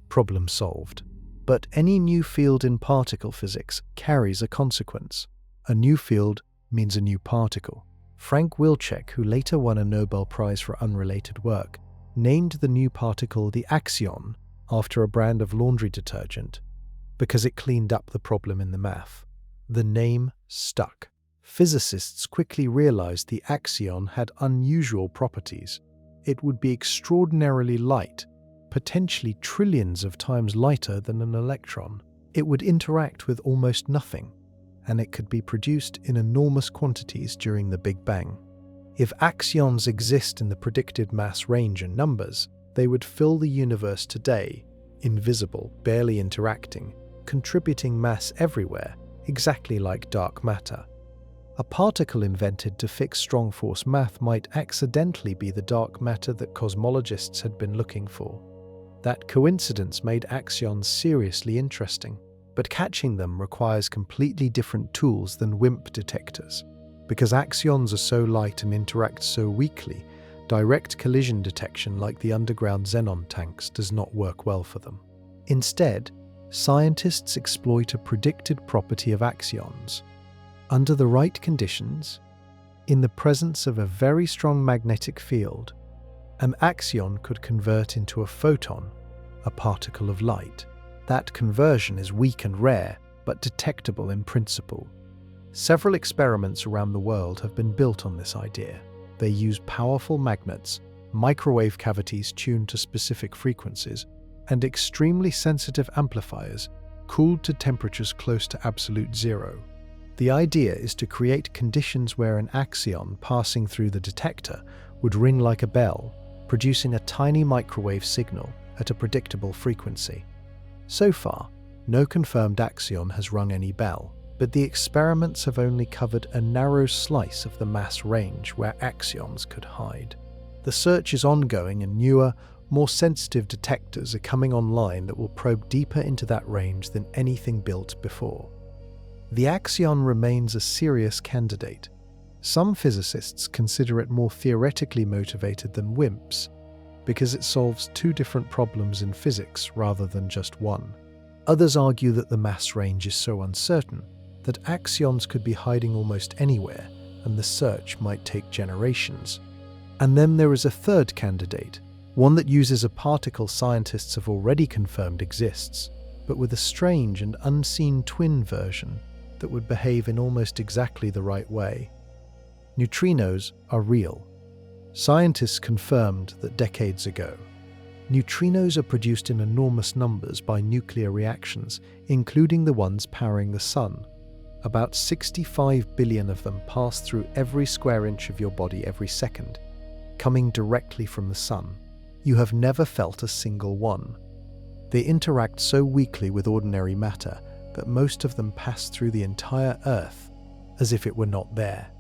[SPEAKER 1] Problem solved. But any new field in particle physics carries a consequence. A new field means a new particle. Frank Wilczek, who later won a Nobel Prize for unrelated work, named the new particle the axion after a brand of laundry detergent because it cleaned up the problem in the math. The name stuck. Physicists quickly realized the axion had unusual properties. It would be extraordinarily light, potentially trillions of times lighter than an electron. It would interact with almost nothing, and it could be produced in enormous quantities during the Big Bang. If axions exist in the predicted mass range and numbers, they would fill the universe today, invisible, barely interacting, contributing mass everywhere, exactly like dark matter. A particle invented to fix strong force math might accidentally be the dark matter that cosmologists had been looking for. That coincidence made axions seriously interesting, but catching them requires completely different tools than WIMP detectors. Because axions are so light and interact so weakly, direct collision detection like the underground xenon tanks does not work well for them. Instead, scientists exploit a predicted property of axions. Under the right conditions, in the presence of a very strong magnetic field, an axion could convert into a photon, a particle of light. That conversion is weak and rare, but detectable in principle. Several experiments around the world have been built on this idea. They use powerful magnets, microwave cavities tuned to specific frequencies, and extremely sensitive amplifiers cooled to temperatures close to absolute zero. The idea is to create conditions where an axion passing through the detector would ring like a bell, producing a tiny microwave signal at a predictable frequency. So far, no confirmed axion has rung any bell, but the experiments have only covered a narrow slice of the mass range where axions could hide. The search is ongoing, and newer, more sensitive detectors are coming online that will probe deeper into that range than anything built before. The axion remains a serious candidate. Some physicists consider it more theoretically motivated than WIMPs, because it solves two different problems in physics rather than just one. Others argue that the mass range is so uncertain that axions could be hiding almost anywhere, and the search might take generations. And then there is a third candidate, one that uses a particle scientists have already confirmed exists, but with a strange and unseen twin version that would behave in almost exactly the right way. Neutrinos are real. Scientists confirmed that decades ago. Neutrinos are produced in enormous numbers by nuclear reactions, including the ones powering the sun. About 65 billion of them pass through every square inch of your body every second, coming directly from the sun. You have never felt a single one. They interact so weakly with ordinary matter that most of them pass through the entire Earth as if it were not there.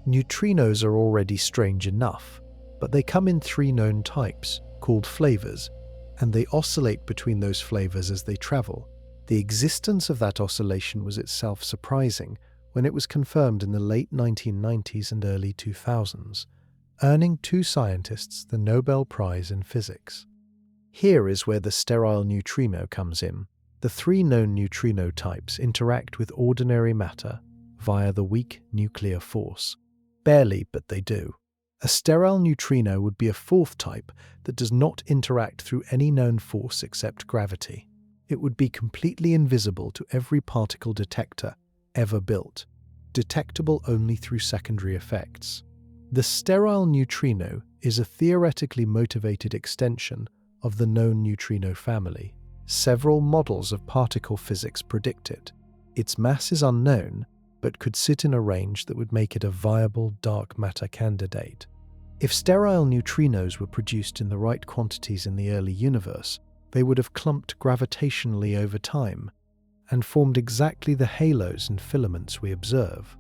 [SPEAKER 1] Neutrinos are already strange enough, but they come in 3 known types, called flavors, and they oscillate between those flavors as they travel. The existence of that oscillation was itself surprising when it was confirmed in the late 1990s and early 2000s, earning 2 scientists the Nobel Prize in Physics. Here is where the sterile neutrino comes in. The 3 known neutrino types interact with ordinary matter via the weak nuclear force. Barely, but they do. A sterile neutrino would be a 4th type that does not interact through any known force except gravity. It would be completely invisible to every particle detector ever built, detectable only through secondary effects. The sterile neutrino is a theoretically motivated extension of the known neutrino family. Several models of particle physics predict it. Its mass is unknown, but could sit in a range that would make it a viable dark matter candidate. If sterile neutrinos were produced in the right quantities in the early universe, they would have clumped gravitationally over time and formed exactly the halos and filaments we observe.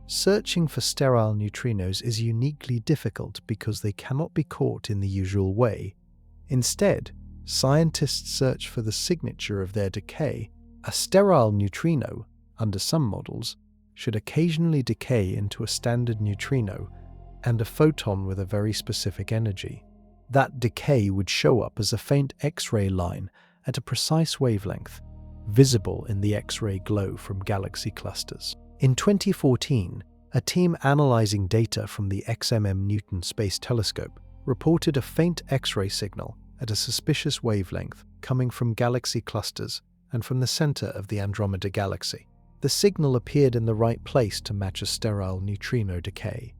[SPEAKER 1] Searching for sterile neutrinos is uniquely difficult because they cannot be caught in the usual way. Instead, scientists search for the signature of their decay. A sterile neutrino, under some models, should occasionally decay into a standard neutrino and a photon with a very specific energy. That decay would show up as a faint X-ray line at a precise wavelength, visible in the X-ray glow from galaxy clusters. In 2014, a team analyzing data from the XMM Newton Space Telescope reported a faint X-ray signal at a suspicious wavelength coming from galaxy clusters and from the center of the Andromeda Galaxy. The signal appeared in the right place to match a sterile neutrino decay.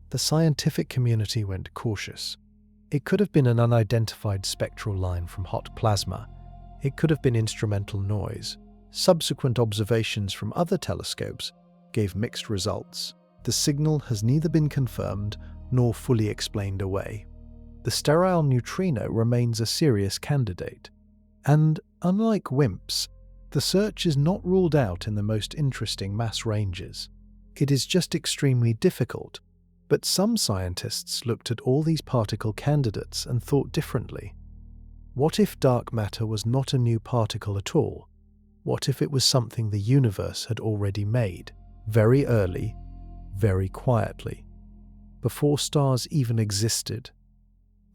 [SPEAKER 1] The scientific community went cautious. It could have been an unidentified spectral line from hot plasma. It could have been instrumental noise. Subsequent observations from other telescopes gave mixed results. The signal has neither been confirmed nor fully explained away. The sterile neutrino remains a serious candidate. And unlike WIMPs, the search is not ruled out in the most interesting mass ranges. It is just extremely difficult, but some scientists looked at all these particle candidates and thought differently. What if dark matter was not a new particle at all? What if it was something the universe had already made, very early, very quietly, before stars even existed?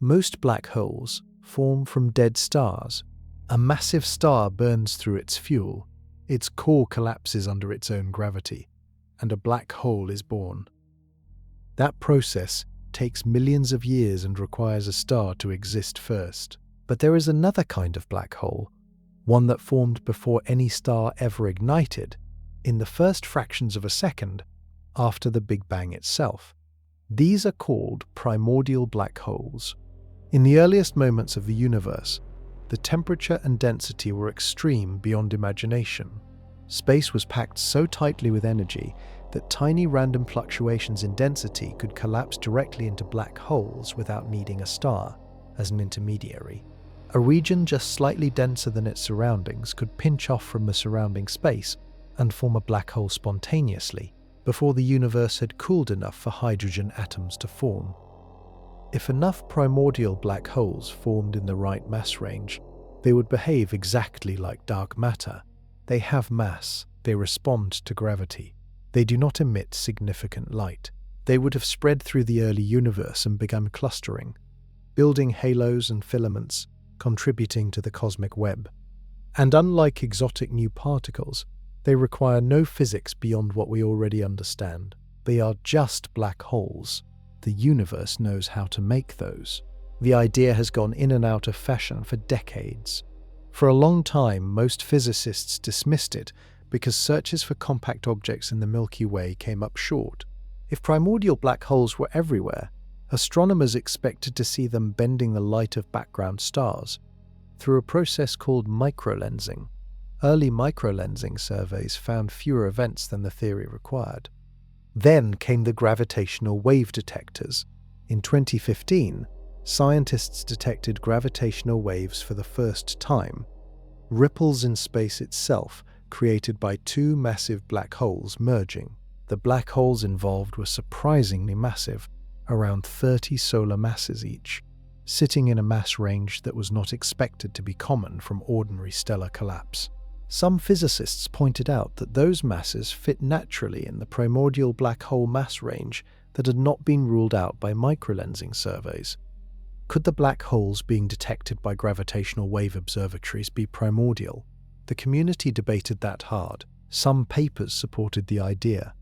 [SPEAKER 1] Most black holes form from dead stars. A massive star burns through its fuel, its core collapses under its own gravity, and a black hole is born. That process takes millions of years and requires a star to exist first. But there is another kind of black hole, one that formed before any star ever ignited, in the first fractions of a second after the Big Bang itself. These are called primordial black holes. In the earliest moments of the universe, the temperature and density were extreme beyond imagination. Space was packed so tightly with energy that tiny random fluctuations in density could collapse directly into black holes without needing a star as an intermediary. A region just slightly denser than its surroundings could pinch off from the surrounding space and form a black hole spontaneously before the universe had cooled enough for hydrogen atoms to form. If enough primordial black holes formed in the right mass range, they would behave exactly like dark matter. They have mass, they respond to gravity. They do not emit significant light. They would have spread through the early universe and begun clustering, building halos and filaments, contributing to the cosmic web. And unlike exotic new particles, they require no physics beyond what we already understand. They are just black holes. The universe knows how to make those. The idea has gone in and out of fashion for decades. For a long time, most physicists dismissed it because searches for compact objects in the Milky Way came up short. If primordial black holes were everywhere, astronomers expected to see them bending the light of background stars through a process called microlensing. Early microlensing surveys found fewer events than the theory required. Then came the gravitational wave detectors. In 2015, Scientists detected gravitational waves for the first time, ripples in space itself created by two massive black holes merging. The black holes involved were surprisingly massive, around 30 solar masses each, sitting in a mass range that was not expected to be common from ordinary stellar collapse. Some physicists pointed out that those masses fit naturally in the primordial black hole mass range that had not been ruled out by microlensing surveys. Could the black holes being detected by gravitational wave observatories be primordial? The community debated that hard. Some papers supported the idea.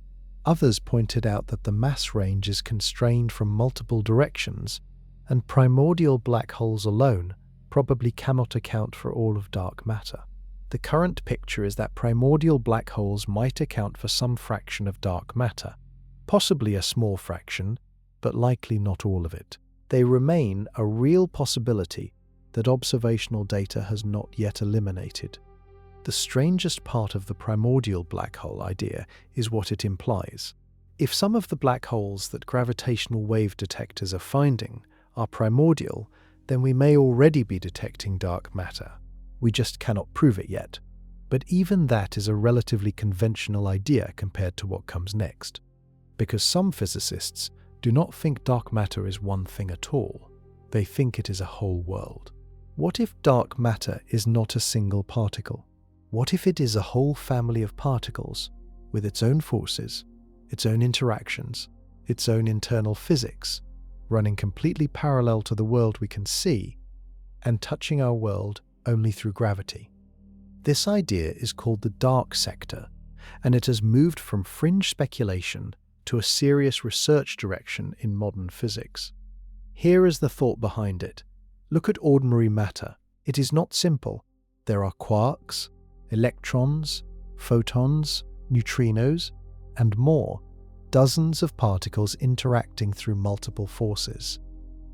[SPEAKER 1] Others pointed out that the mass range is constrained from multiple directions, and primordial black holes alone probably cannot account for all of dark matter. The current picture is that primordial black holes might account for some fraction of dark matter, possibly a small fraction, but likely not all of it. They remain a real possibility that observational data has not yet eliminated. The strangest part of the primordial black hole idea is what it implies. If some of the black holes that gravitational wave detectors are finding are primordial, then we may already be detecting dark matter. We just cannot prove it yet. But even that is a relatively conventional idea compared to what comes next, because some physicists do not think dark matter is one thing at all. They think it is a whole world. What if dark matter is not a single particle? What if it is a whole family of particles with its own forces, its own interactions, its own internal physics, running completely parallel to the world we can see and touching our world only through gravity? This idea is called the dark sector, and it has moved from fringe speculation to a serious research direction in modern physics. Here is the thought behind it. Look at ordinary matter. It is not simple. There are quarks, electrons, photons, neutrinos, and more, dozens of particles interacting through multiple forces.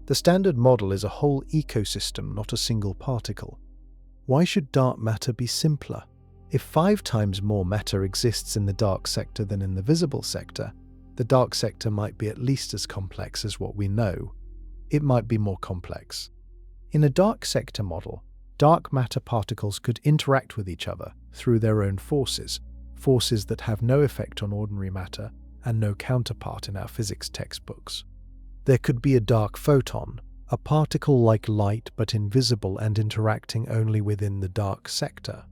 [SPEAKER 1] The standard model is a whole ecosystem, not a single particle. Why should dark matter be simpler? If 5 times more matter exists in the dark sector than in the visible sector, the dark sector might be at least as complex as what we know. It might be more complex. In a dark sector model, dark matter particles could interact with each other through their own forces that have no effect on ordinary matter and no counterpart in our physics textbooks. There could be a dark photon, a particle like light but invisible and interacting only within the dark sector.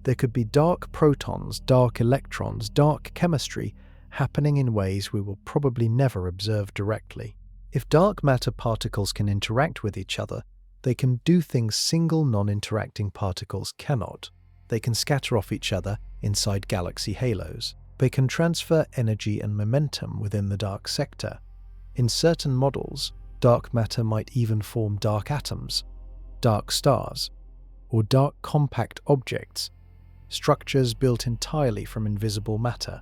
[SPEAKER 1] There could be dark protons, dark electrons, dark chemistry, happening in ways we will probably never observe directly. If dark matter particles can interact with each other, they can do things single non-interacting particles cannot. They can scatter off each other inside galaxy halos. They can transfer energy and momentum within the dark sector. In certain models, dark matter might even form dark atoms, dark stars, or dark compact objects, structures built entirely from invisible matter.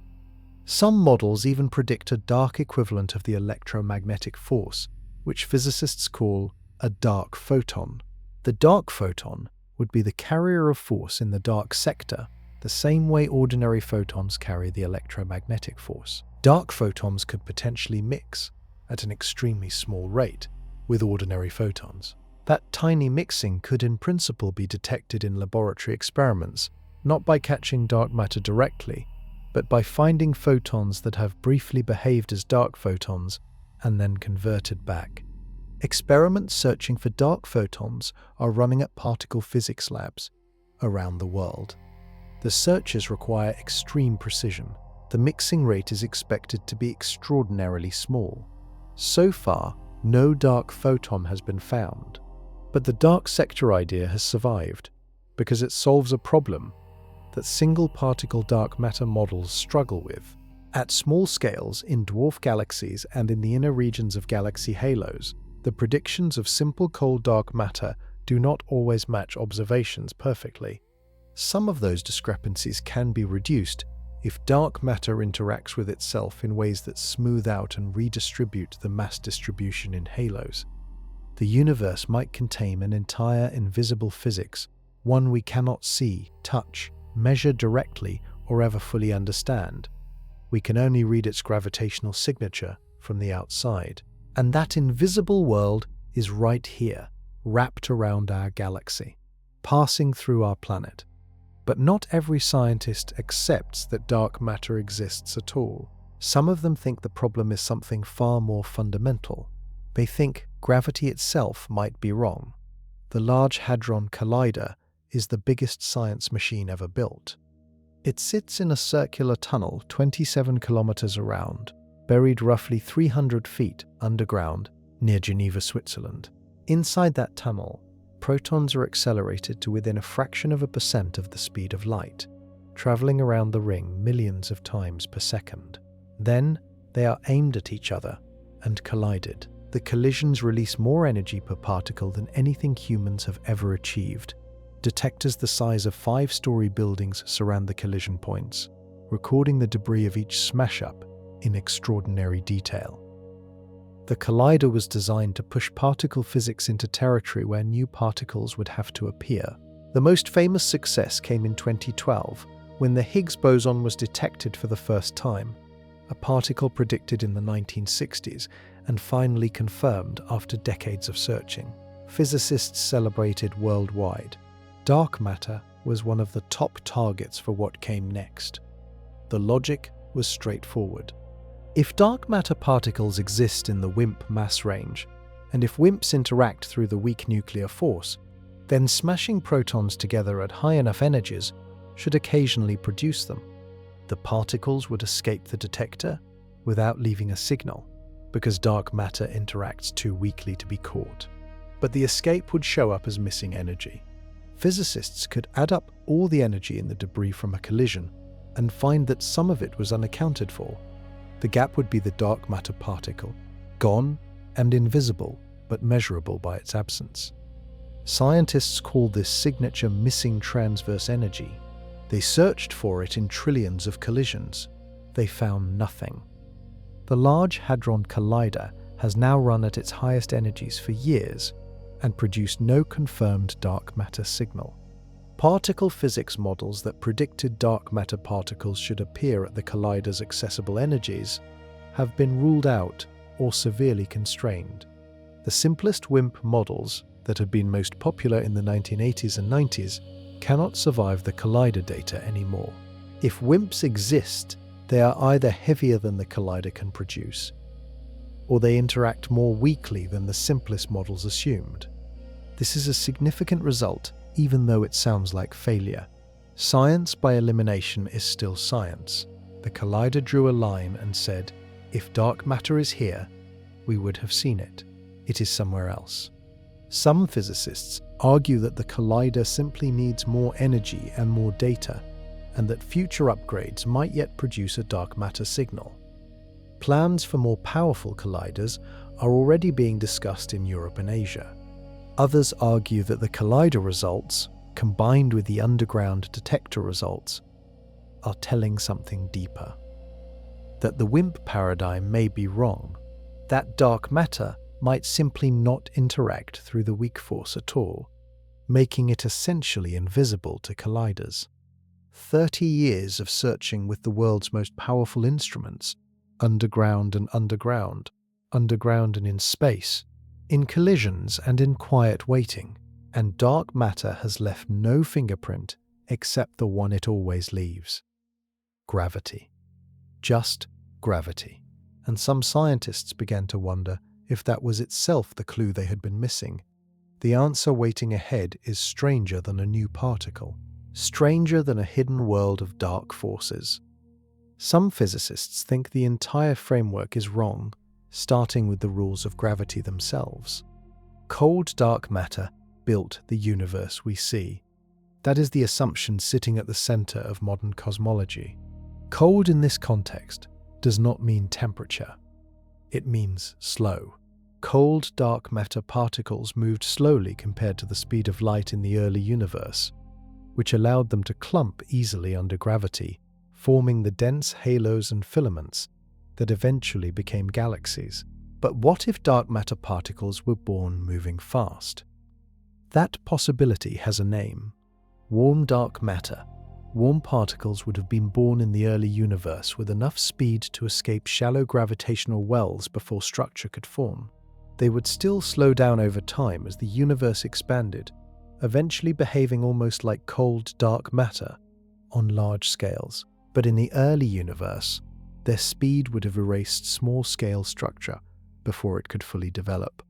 [SPEAKER 1] Some models even predict a dark equivalent of the electromagnetic force, which physicists call a dark photon. The dark photon would be the carrier of force in the dark sector, the same way ordinary photons carry the electromagnetic force. Dark photons could potentially mix, at an extremely small rate, with ordinary photons. That tiny mixing could in principle be detected in laboratory experiments, not by catching dark matter directly, but by finding photons that have briefly behaved as dark photons and then converted back. Experiments searching for dark photons are running at particle physics labs around the world. The searches require extreme precision. The mixing rate is expected to be extraordinarily small. So far, no dark photon has been found, but the dark sector idea has survived because it solves a problem that single-particle dark matter models struggle with. At small scales in dwarf galaxies and in the inner regions of galaxy halos, the predictions of simple cold dark matter do not always match observations perfectly. Some of those discrepancies can be reduced if dark matter interacts with itself in ways that smooth out and redistribute the mass distribution in halos. The universe might contain an entire invisible physics, one we cannot see, touch, measure directly, or ever fully understand. We can only read its gravitational signature from the outside. And that invisible world is right here, wrapped around our galaxy, passing through our planet. But not every scientist accepts that dark matter exists at all. Some of them think the problem is something far more fundamental. They think gravity itself might be wrong. The Large Hadron Collider is the biggest science machine ever built. It sits in a circular tunnel 27 kilometers around, buried roughly 300 feet underground near Geneva, Switzerland. Inside that tunnel, protons are accelerated to within a fraction of a percent of the speed of light, traveling around the ring millions of times per second. Then, they are aimed at each other and collided. The collisions release more energy per particle than anything humans have ever achieved. Detectors the size of 5-story buildings surround the collision points, recording the debris of each smash-up in extraordinary detail. The collider was designed to push particle physics into territory where new particles would have to appear. The most famous success came in 2012, when the Higgs boson was detected for the first time, a particle predicted in the 1960s and finally confirmed after decades of searching. Physicists celebrated worldwide. Dark matter was one of the top targets for what came next. The logic was straightforward. If dark matter particles exist in the WIMP mass range, and if WIMPs interact through the weak nuclear force, then smashing protons together at high enough energies should occasionally produce them. The particles would escape the detector without leaving a signal, because dark matter interacts too weakly to be caught. But the escape would show up as missing energy. Physicists could add up all the energy in the debris from a collision and find that some of it was unaccounted for. The gap would be the dark matter particle, gone and invisible, but measurable by its absence. Scientists call this signature missing transverse energy. They searched for it in trillions of collisions. They found nothing. The Large Hadron Collider has now run at its highest energies for years and produced no confirmed dark matter signal. Particle physics models that predicted dark matter particles should appear at the collider's accessible energies have been ruled out or severely constrained. The simplest WIMP models that had been most popular in the 1980s and 90s cannot survive the collider data anymore. If WIMPs exist, they are either heavier than the collider can produce, or they interact more weakly than the simplest models assumed. This is a significant result, even though it sounds like failure. Science by elimination is still science. The collider drew a line and said, if dark matter is here, we would have seen it. It is somewhere else. Some physicists argue that the collider simply needs more energy and more data, and that future upgrades might yet produce a dark matter signal. Plans for more powerful colliders are already being discussed in Europe and Asia. Others argue that the collider results, combined with the underground detector results, are telling something deeper. That the WIMP paradigm may be wrong, that dark matter might simply not interact through the weak force at all, making it essentially invisible to colliders. 30 years of searching with the world's most powerful instruments, underground and in space, in collisions and in quiet waiting, and dark matter has left no fingerprint except the one it always leaves. Gravity. Just gravity. And some scientists began to wonder if that was itself the clue they had been missing. The answer waiting ahead is stranger than a new particle, stranger than a hidden world of dark forces. Some physicists think the entire framework is wrong, starting with the rules of gravity themselves. Cold dark matter built the universe we see. That is the assumption sitting at the center of modern cosmology. Cold in this context does not mean temperature. It means slow. Cold dark matter particles moved slowly compared to the speed of light in the early universe, which allowed them to clump easily under gravity, forming the dense halos and filaments that eventually became galaxies. But what if dark matter particles were born moving fast? That possibility has a name: warm dark matter. Warm particles would have been born in the early universe with enough speed to escape shallow gravitational wells before structure could form. They would still slow down over time as the universe expanded, eventually behaving almost like cold, dark matter on large scales. But in the early universe, their speed would have erased small-scale structure before it could fully develop.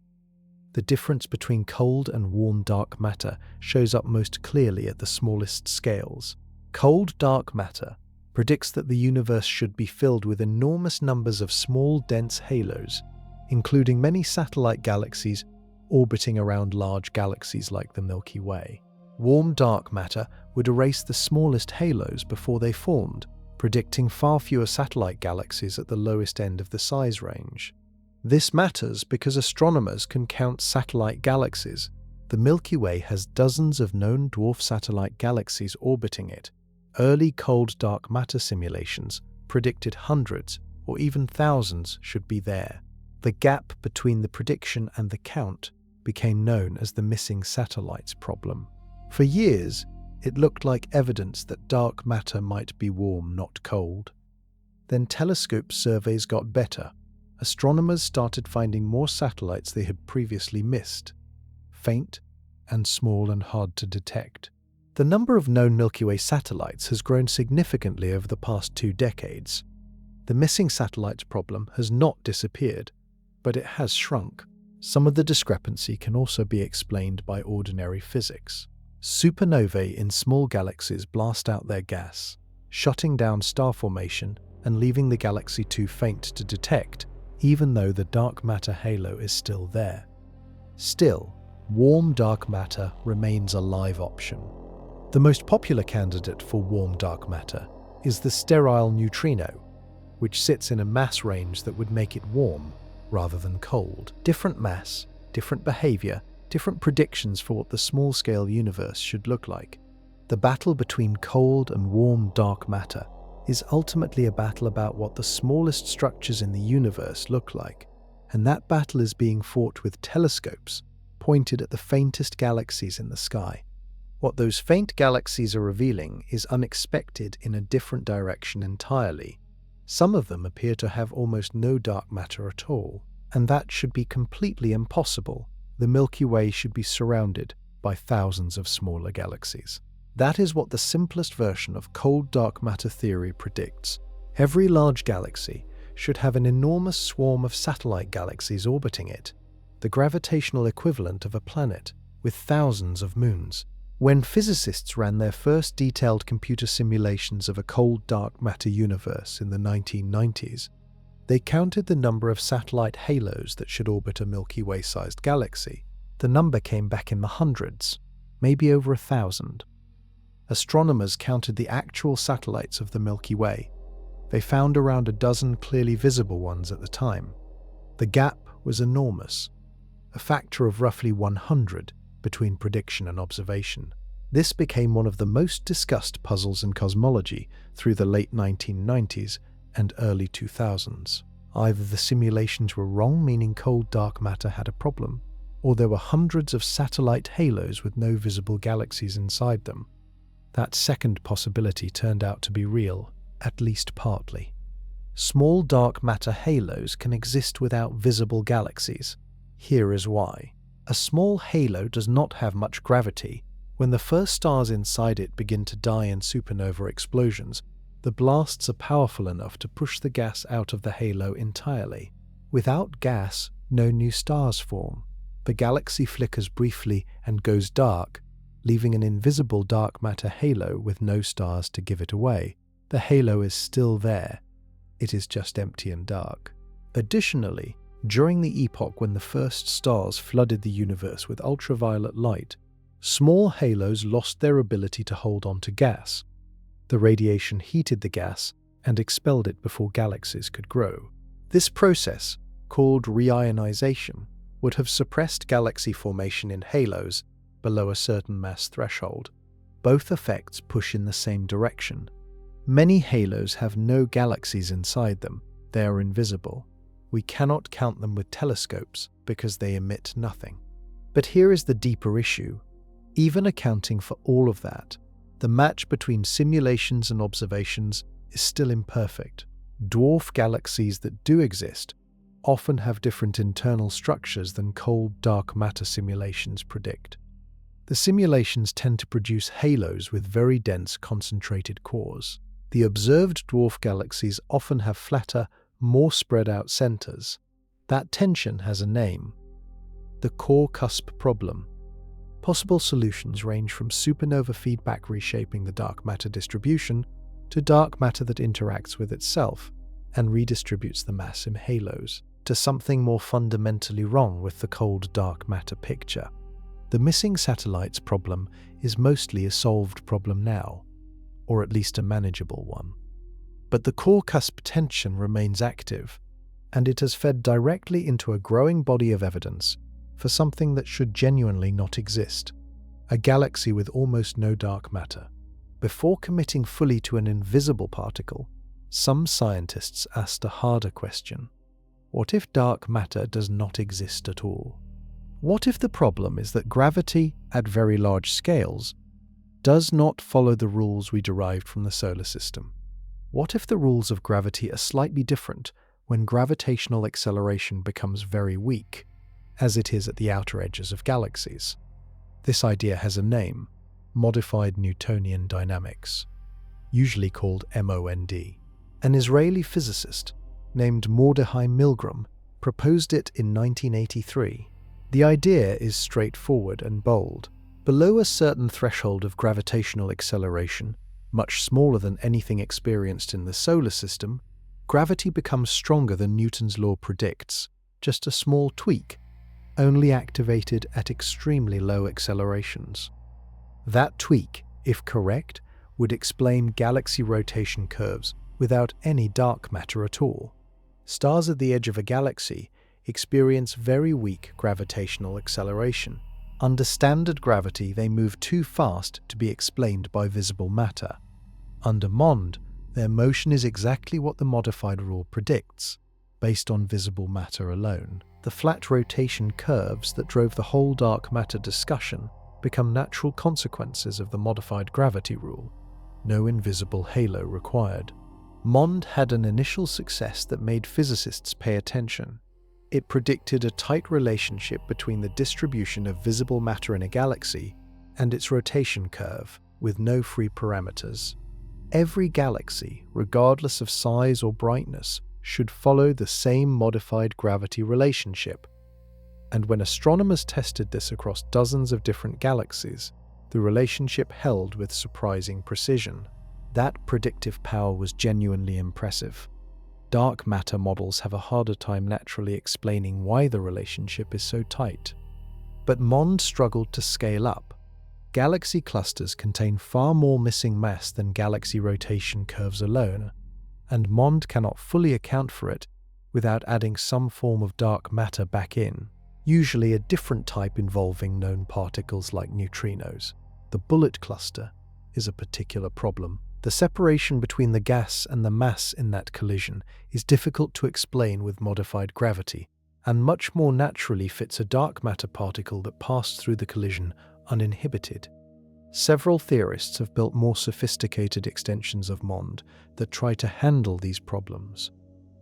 [SPEAKER 1] The difference between cold and warm dark matter shows up most clearly at the smallest scales. Cold dark matter predicts that the universe should be filled with enormous numbers of small, dense halos, including many satellite galaxies orbiting around large galaxies like the Milky Way. Warm dark matter would erase the smallest halos before they formed, predicting far fewer satellite galaxies at the lowest end of the size range. This matters because astronomers can count satellite galaxies. The Milky Way has dozens of known dwarf satellite galaxies orbiting it. Early cold dark matter simulations predicted hundreds or even thousands should be there. The gap between the prediction and the count became known as the missing satellites problem. For years, it looked like evidence that dark matter might be warm, not cold. Then telescope surveys got better. Astronomers started finding more satellites they had previously missed, faint and small and hard to detect. The number of known Milky Way satellites has grown significantly over the past 2 decades. The missing satellites problem has not disappeared, but it has shrunk. Some of the discrepancy can also be explained by ordinary physics. Supernovae in small galaxies blast out their gas, shutting down star formation and leaving the galaxy too faint to detect, even though the dark matter halo is still there. Still, warm dark matter remains a live option. The most popular candidate for warm dark matter is the sterile neutrino, which sits in a mass range that would make it warm rather than cold. Different mass, different behavior, different predictions for what the small-scale universe should look like. The battle between cold and warm dark matter is ultimately a battle about what the smallest structures in the universe look like, and that battle is being fought with telescopes pointed at the faintest galaxies in the sky. What those faint galaxies are revealing is unexpected in a different direction entirely. Some of them appear to have almost no dark matter at all, and that should be completely impossible. The Milky Way should be surrounded by thousands of smaller galaxies. That is what the simplest version of cold dark matter theory predicts. Every large galaxy should have an enormous swarm of satellite galaxies orbiting it, the gravitational equivalent of a planet, with thousands of moons. When physicists ran their first detailed computer simulations of a cold dark matter universe in the 1990s, they counted the number of satellite halos that should orbit a Milky Way-sized galaxy. The number came back in the hundreds, maybe over 1,000. Astronomers counted the actual satellites of the Milky Way. They found around a dozen clearly visible ones at the time. The gap was enormous, a factor of roughly 100 between prediction and observation. This became one of the most discussed puzzles in cosmology through the late 1990s and early 2000s. Either the simulations were wrong, meaning cold dark matter had a problem, or there were hundreds of satellite halos with no visible galaxies inside them. That second possibility turned out to be real, at least partly. Small dark matter halos can exist without visible galaxies. Here is why. A small halo does not have much gravity. When the first stars inside it begin to die in supernova explosions, the blasts are powerful enough to push the gas out of the halo entirely. Without gas, no new stars form. The galaxy flickers briefly and goes dark, leaving an invisible dark matter halo with no stars to give it away. The halo is still there. It is just empty and dark. Additionally, during the epoch when the first stars flooded the universe with ultraviolet light, small halos lost their ability to hold on to gas. The radiation heated the gas and expelled it before galaxies could grow. This process, called reionization, would have suppressed galaxy formation in halos below a certain mass threshold. Both effects push in the same direction. Many halos have no galaxies inside them. They are invisible. We cannot count them with telescopes because they emit nothing. But here is the deeper issue. Even accounting for all of that, the match between simulations and observations is still imperfect. Dwarf galaxies that do exist often have different internal structures than cold dark matter simulations predict. The simulations tend to produce halos with very dense concentrated cores. The observed dwarf galaxies often have flatter, more spread out centers. That tension has a name: the core cusp problem. Possible solutions range from supernova feedback reshaping the dark matter distribution to dark matter that interacts with itself and redistributes the mass in halos, to something more fundamentally wrong with the cold dark matter picture. The missing satellites problem is mostly a solved problem now, or at least a manageable one. But the core cusp tension remains active, and it has fed directly into a growing body of evidence for something that should genuinely not exist: a galaxy with almost no dark matter. Before committing fully to an invisible particle, some scientists asked a harder question: what if dark matter does not exist at all? What if the problem is that gravity, at very large scales, does not follow the rules we derived from the solar system? What if the rules of gravity are slightly different when gravitational acceleration becomes very weak, as it is at the outer edges of galaxies? This idea has a name: modified Newtonian dynamics, usually called MOND. An Israeli physicist named Mordechai Milgram proposed it in 1983. The idea is straightforward and bold. Below a certain threshold of gravitational acceleration, much smaller than anything experienced in the solar system, gravity becomes stronger than Newton's law predicts, just a small tweak, only activated at extremely low accelerations. That tweak, if correct, would explain galaxy rotation curves without any dark matter at all. Stars at the edge of a galaxy experience very weak gravitational acceleration. Under standard gravity, they move too fast to be explained by visible matter. Under MOND, their motion is exactly what the modified rule predicts, based on visible matter alone. The flat rotation curves that drove the whole dark matter discussion become natural consequences of the modified gravity rule. No invisible halo required. MOND had an initial success that made physicists pay attention. It predicted a tight relationship between the distribution of visible matter in a galaxy and its rotation curve, with no free parameters. Every galaxy, regardless of size or brightness, should follow the same modified gravity relationship. And when astronomers tested this across dozens of different galaxies, the relationship held with surprising precision. That predictive power was genuinely impressive. Dark matter models have a harder time naturally explaining why the relationship is so tight. But MOND struggled to scale up. Galaxy clusters contain far more missing mass than galaxy rotation curves alone, and MOND cannot fully account for it without adding some form of dark matter back in, usually a different type involving known particles like neutrinos. The bullet cluster is a particular problem. The separation between the gas and the mass in that collision is difficult to explain with modified gravity, and much more naturally fits a dark matter particle that passed through the collision uninhibited. Several theorists have built more sophisticated extensions of MOND that try to handle these problems.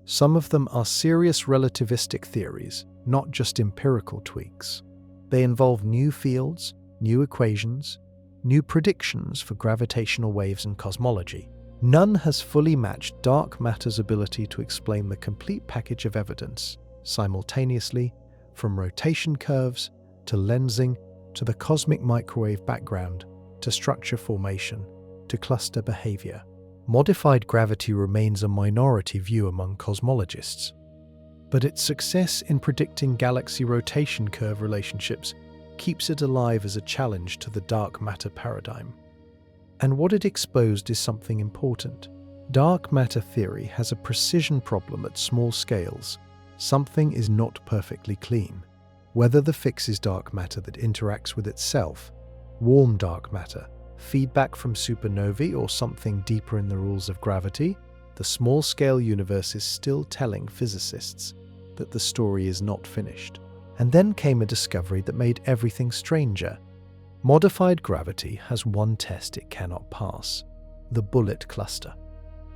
[SPEAKER 1] Some of them are serious relativistic theories, not just empirical tweaks. They involve new fields, new equations, new predictions for gravitational waves and cosmology. None has fully matched dark matter's ability to explain the complete package of evidence simultaneously, from rotation curves to lensing to the cosmic microwave background to structure formation to cluster behavior. Modified gravity remains a minority view among cosmologists, but its success in predicting galaxy rotation curve relationships keeps it alive as a challenge to the dark matter paradigm. And what it exposed is something important. Dark matter theory has a precision problem at small scales. Something is not perfectly clean. Whether the fix is dark matter that interacts with itself, warm dark matter, feedback from supernovae, or something deeper in the rules of gravity, the small-scale universe is still telling physicists that the story is not finished. And then came a discovery that made everything stranger. Modified gravity has one test it cannot pass: the bullet cluster.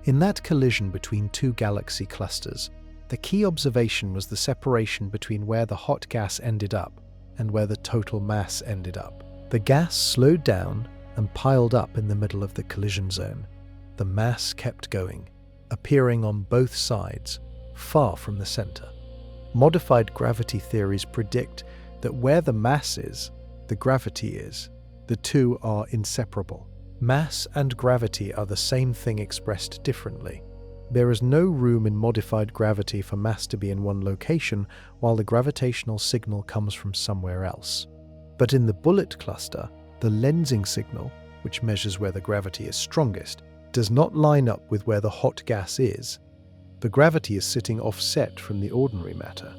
[SPEAKER 1] In that collision between two galaxy clusters, The key observation was the separation between where the hot gas ended up and where the total mass ended up. The gas slowed down and piled up in the middle of the collision zone. The mass kept going, appearing on both sides, far from the center. Modified gravity theories predict that where the mass is, the gravity is. The two are inseparable. Mass and gravity are the same thing expressed differently. There is no room in modified gravity for mass to be in one location while the gravitational signal comes from somewhere else. But in the bullet cluster, the lensing signal, which measures where the gravity is strongest, does not line up with where the hot gas is. The gravity is sitting offset from the ordinary matter.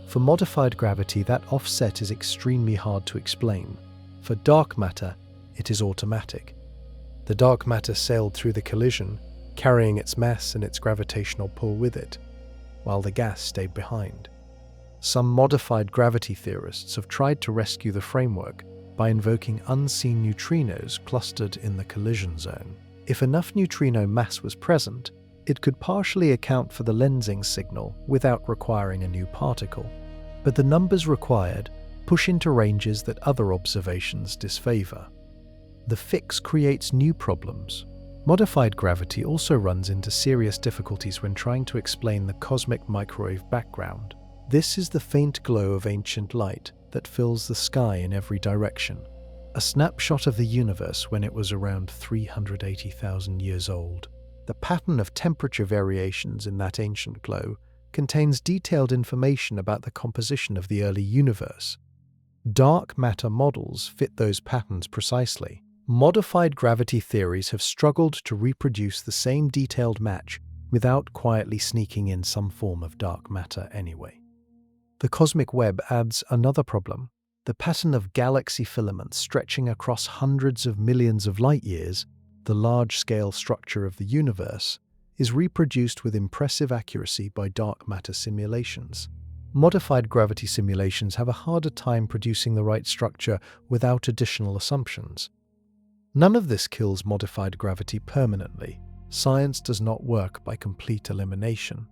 [SPEAKER 1] For modified gravity, that offset is extremely hard to explain. For dark matter, it is automatic. The dark matter sailed through the collision, carrying its mass and its gravitational pull with it, while the gas stayed behind. Some modified gravity theorists have tried to rescue the framework by invoking unseen neutrinos clustered in the collision zone. If enough neutrino mass was present, it could partially account for the lensing signal without requiring a new particle. But the numbers required push into ranges that other observations disfavor. The fix creates new problems. Modified gravity also runs into serious difficulties when trying to explain the cosmic microwave background. This is the faint glow of ancient light that fills the sky in every direction. A snapshot of the universe when it was around 380,000 years old. The pattern of temperature variations in that ancient glow contains detailed information about the composition of the early universe. Dark matter models fit those patterns precisely. Modified gravity theories have struggled to reproduce the same detailed match without quietly sneaking in some form of dark matter anyway. The cosmic web adds another problem. The pattern of galaxy filaments stretching across hundreds of millions of light years, the large-scale structure of the universe, is reproduced with impressive accuracy by dark matter simulations. Modified gravity simulations have a harder time producing the right structure without additional assumptions. None of this kills modified gravity permanently. Science does not work by complete elimination.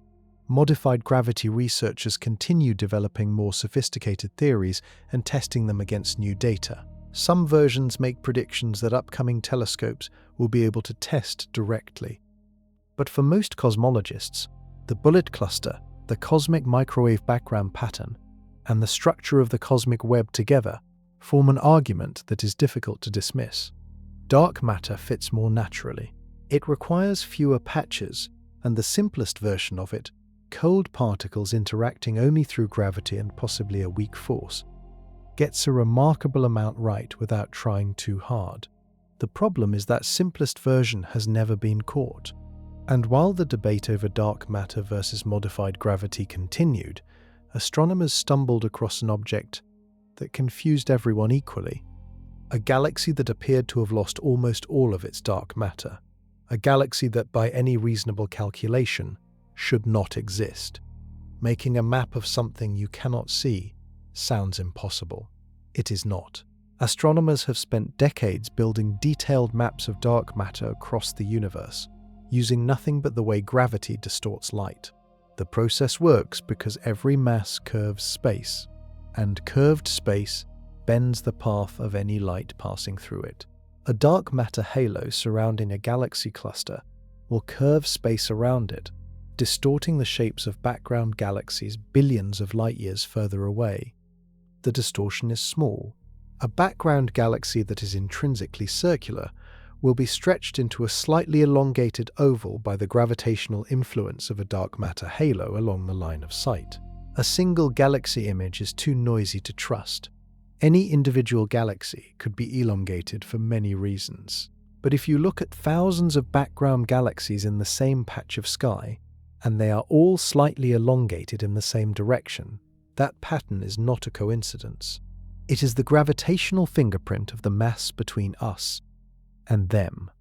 [SPEAKER 1] Modified gravity researchers continue developing more sophisticated theories and testing them against new data. Some versions make predictions that upcoming telescopes will be able to test directly. But for most cosmologists, the bullet cluster, the cosmic microwave background pattern, and the structure of the cosmic web together form an argument that is difficult to dismiss. Dark matter fits more naturally. It requires fewer patches, and the simplest version of it, cold particles interacting only through gravity and possibly a weak force, gets a remarkable amount right without trying too hard. The problem is that simplest version has never been caught. And while the debate over dark matter versus modified gravity continued, astronomers stumbled across an object that confused everyone equally. A galaxy that appeared to have lost almost all of its dark matter. A galaxy that by any reasonable calculation should not exist. Making a map of something you cannot see sounds impossible. It is not. Astronomers have spent decades building detailed maps of dark matter across the universe, using nothing but the way gravity distorts light. The process works because every mass curves space, and curved space bends the path of any light passing through it. A dark matter halo surrounding a galaxy cluster will curve space around it, distorting the shapes of background galaxies billions of light-years further away. The distortion is small. A background galaxy that is intrinsically circular will be stretched into a slightly elongated oval by the gravitational influence of a dark matter halo along the line of sight. A single galaxy image is too noisy to trust. Any individual galaxy could be elongated for many reasons. But if you look at thousands of background galaxies in the same patch of sky, and they are all slightly elongated in the same direction, that pattern is not a coincidence. It is the gravitational fingerprint of the mass between us and them.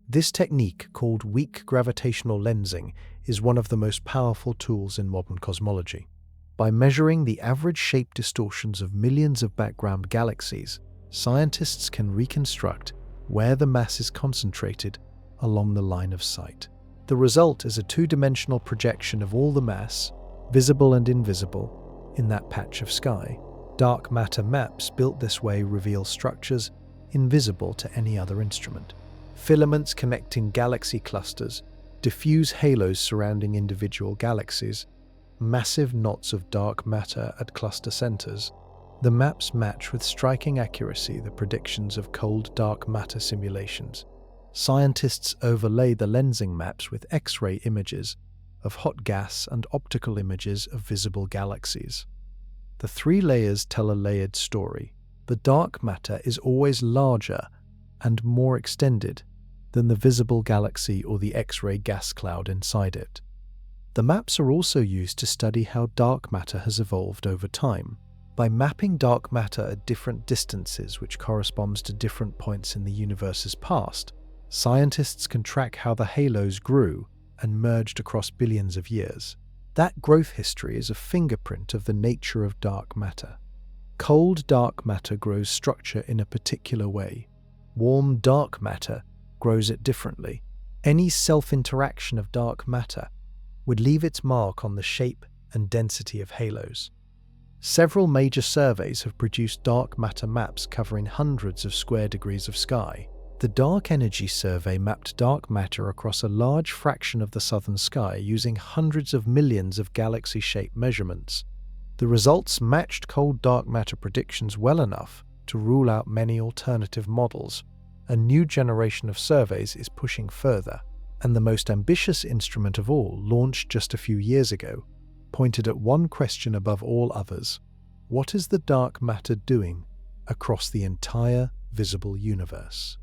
[SPEAKER 1] This technique, called weak gravitational lensing, is one of the most powerful tools in modern cosmology. By measuring the average shape distortions of millions of background galaxies, scientists can reconstruct where the mass is concentrated along the line of sight. The result is a two-dimensional projection of all the mass visible and invisible, in that patch of sky. Dark matter maps built this way reveal structures invisible to any other instrument. Filaments connecting galaxy clusters, diffuse halos surrounding individual galaxies, massive knots of dark matter at cluster centers. The maps match with striking accuracy the predictions of cold dark matter simulations. Scientists overlay the lensing maps with X-ray images of hot gas and optical images of visible galaxies. The three layers tell a layered story. The dark matter is always larger and more extended than the visible galaxy or the X-ray gas cloud inside it. The maps are also used to study how dark matter has evolved over time. By mapping dark matter at different distances, which corresponds to different points in the universe's past, scientists can track how the halos grew and merged across billions of years. That growth history is a fingerprint of the nature of dark matter. Cold dark matter grows structure in a particular way. Warm dark matter grows it differently. Any self-interaction of dark matter would leave its mark on the shape and density of halos. Several major surveys have produced dark matter maps covering hundreds of square degrees of sky. The Dark Energy Survey mapped dark matter across a large fraction of the southern sky using hundreds of millions of galaxy-shaped measurements. The results matched cold dark matter predictions well enough to rule out many alternative models. A new generation of surveys is pushing further, and the most ambitious instrument of all, launched just a few years ago, pointed at one question above all others: what is the dark matter doing across the entire visible universe?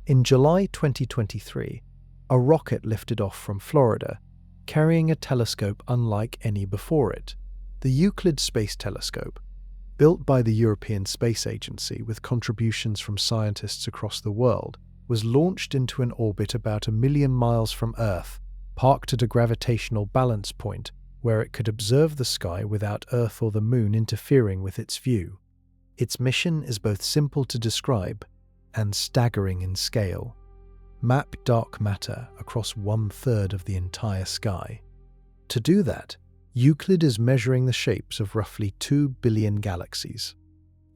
[SPEAKER 1] In July 2023, a rocket lifted off from Florida, carrying a telescope unlike any before it. The Euclid Space Telescope, built by the European Space Agency with contributions from scientists across the world, was launched into an orbit about 1 million miles from Earth, parked at a gravitational balance point where it could observe the sky without Earth or the Moon interfering with its view. Its mission is both simple to describe and staggering in scale. Map dark matter across 1/3 of the entire sky. To do that, Euclid is measuring the shapes of roughly 2 billion galaxies.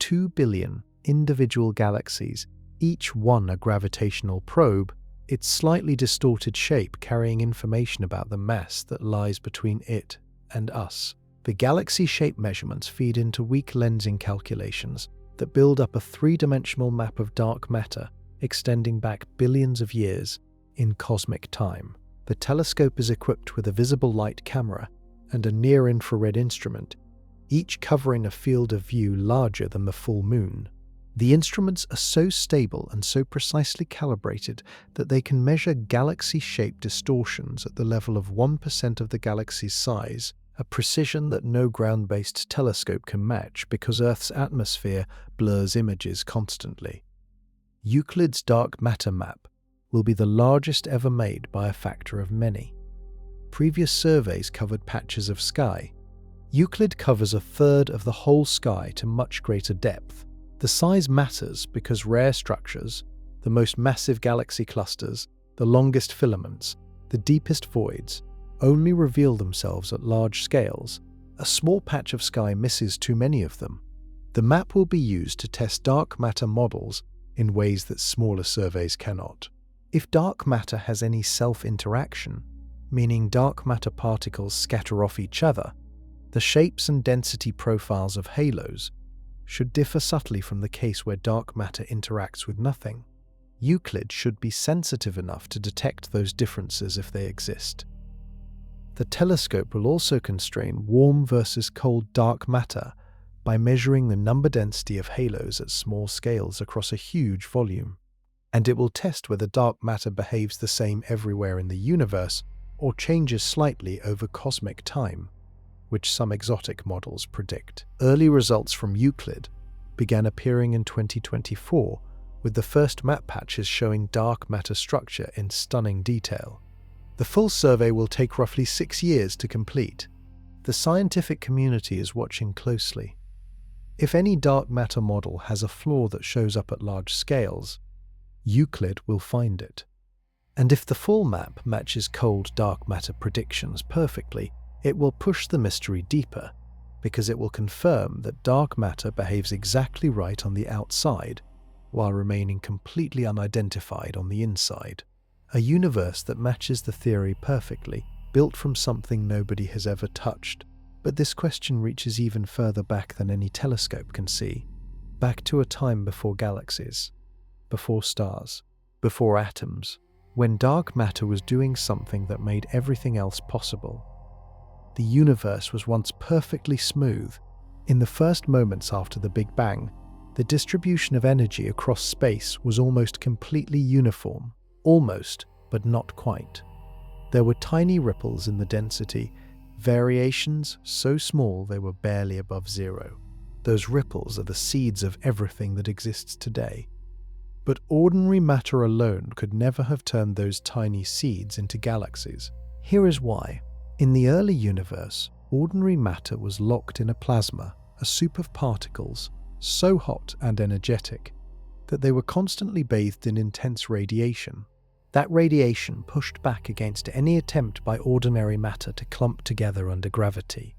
[SPEAKER 1] 2 billion individual galaxies, each one a gravitational probe, its slightly distorted shape carrying information about the mass that lies between it and us. The galaxy shape measurements feed into weak lensing calculations that build up a three-dimensional map of dark matter extending back billions of years in cosmic time. The telescope is equipped with a visible light camera and a near-infrared instrument, each covering a field of view larger than the full moon. The instruments are so stable and so precisely calibrated that they can measure galaxy-shaped distortions at the level of 1% of the galaxy's size, a precision that no ground-based telescope can match because Earth's atmosphere blurs images constantly. Euclid's dark matter map will be the largest ever made by a factor of many. Previous surveys covered patches of sky. Euclid covers 1/3 of the whole sky to much greater depth. The size matters because rare structures, the most massive galaxy clusters, the longest filaments, the deepest voids, only reveal themselves at large scales. A small patch of sky misses too many of them. The map will be used to test dark matter models in ways that smaller surveys cannot. If dark matter has any self-interaction, meaning dark matter particles scatter off each other, the shapes and density profiles of halos should differ subtly from the case where dark matter interacts with nothing. Euclid should be sensitive enough to detect those differences if they exist. The telescope will also constrain warm versus cold dark matter by measuring the number density of halos at small scales across a huge volume. And it will test whether dark matter behaves the same everywhere in the universe or changes slightly over cosmic time, which some exotic models predict. Early results from Euclid began appearing in 2024, with the first map patches showing dark matter structure in stunning detail. The full survey will take roughly 6 years to complete. The scientific community is watching closely. If any dark matter model has a flaw that shows up at large scales, Euclid will find it. And if the full map matches cold dark matter predictions perfectly, It will push the mystery deeper, because it will confirm that dark matter behaves exactly right on the outside, while remaining completely unidentified on the inside. A universe that matches the theory perfectly, built from something nobody has ever touched. But this question reaches even further back than any telescope can see, back to a time before galaxies, before stars, before atoms, when dark matter was doing something that made everything else possible. The universe was once perfectly smooth. In the first moments after the Big Bang, the distribution of energy across space was almost completely uniform. Almost, but not quite. There were tiny ripples in the density, variations so small they were barely above zero. Those ripples are the seeds of everything that exists today. But ordinary matter alone could never have turned those tiny seeds into galaxies. Here is why. In the early universe, ordinary matter was locked in a plasma, a soup of particles, so hot and energetic that they were constantly bathed in intense radiation. That radiation pushed back against any attempt by ordinary matter to clump together under gravity.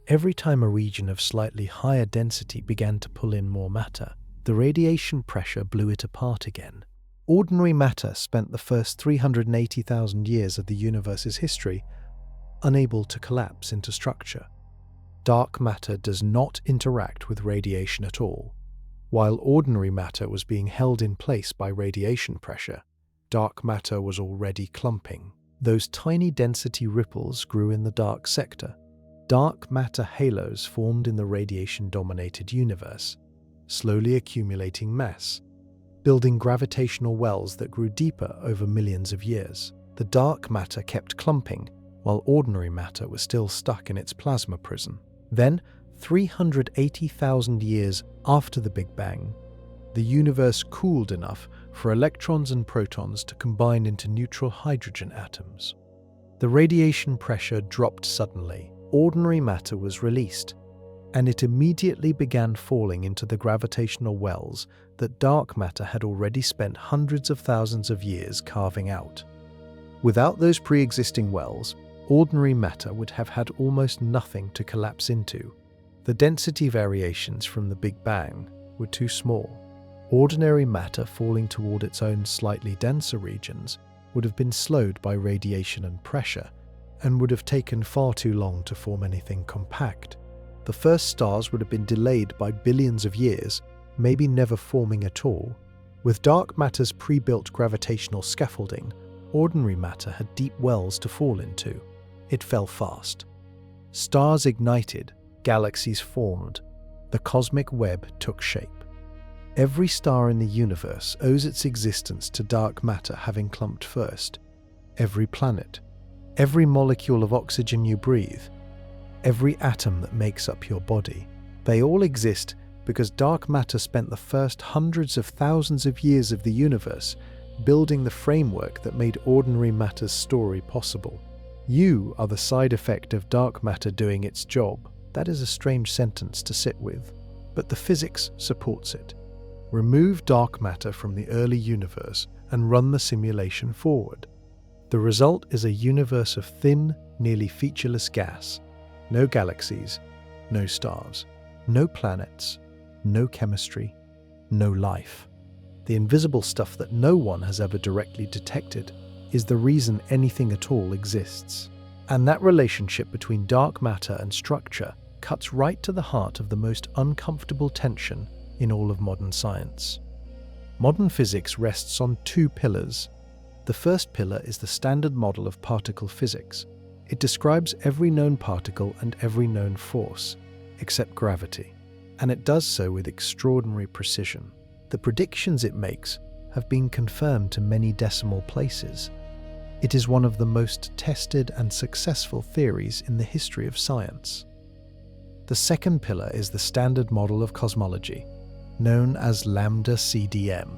[SPEAKER 1] Every time a region of slightly higher density began to pull in more matter, the radiation pressure blew it apart again. Ordinary matter spent the first 380,000 years of the universe's history unable to collapse into structure. Dark matter does not interact with radiation at all. While ordinary matter was being held in place by radiation pressure, dark matter was already clumping. Those tiny density ripples grew in the dark sector. Dark matter halos formed in the radiation-dominated universe, slowly accumulating mass, building gravitational wells that grew deeper over millions of years. The dark matter kept clumping, while ordinary matter was still stuck in its plasma prison. Then, 380,000 years after the Big Bang, the universe cooled enough for electrons and protons to combine into neutral hydrogen atoms. The radiation pressure dropped suddenly. Ordinary matter was released, and it immediately began falling into the gravitational wells that dark matter had already spent hundreds of thousands of years carving out. Without those pre-existing wells, ordinary matter would have had almost nothing to collapse into. The density variations from the Big Bang were too small. Ordinary matter falling toward its own slightly denser regions would have been slowed by radiation and pressure, and would have taken far too long to form anything compact. The first stars would have been delayed by billions of years, maybe never forming at all. With dark matter's pre-built gravitational scaffolding, ordinary matter had deep wells to fall into. It fell fast. Stars ignited, galaxies formed, the cosmic web took shape. Every star in the universe owes its existence to dark matter having clumped first. Every planet, every molecule of oxygen you breathe, every atom that makes up your body, they all exist because dark matter spent the first hundreds of thousands of years of the universe building the framework that made ordinary matter's story possible. You are the side effect of dark matter doing its job. That is a strange sentence to sit with, but the physics supports it. Remove dark matter from the early universe and run the simulation forward. The result is a universe of thin, nearly featureless gas. No galaxies, no stars, no planets, no chemistry, no life. The invisible stuff that no one has ever directly detected is the reason anything at all exists. And that relationship between dark matter and structure cuts right to the heart of the most uncomfortable tension in all of modern science. Modern physics rests on two pillars. The first pillar is the standard model of particle physics. It describes every known particle and every known force, except gravity, and it does so with extraordinary precision. The predictions it makes have been confirmed to many decimal places. It is one of the most tested and successful theories in the history of science. The second pillar is the standard model of cosmology, known as Lambda CDM.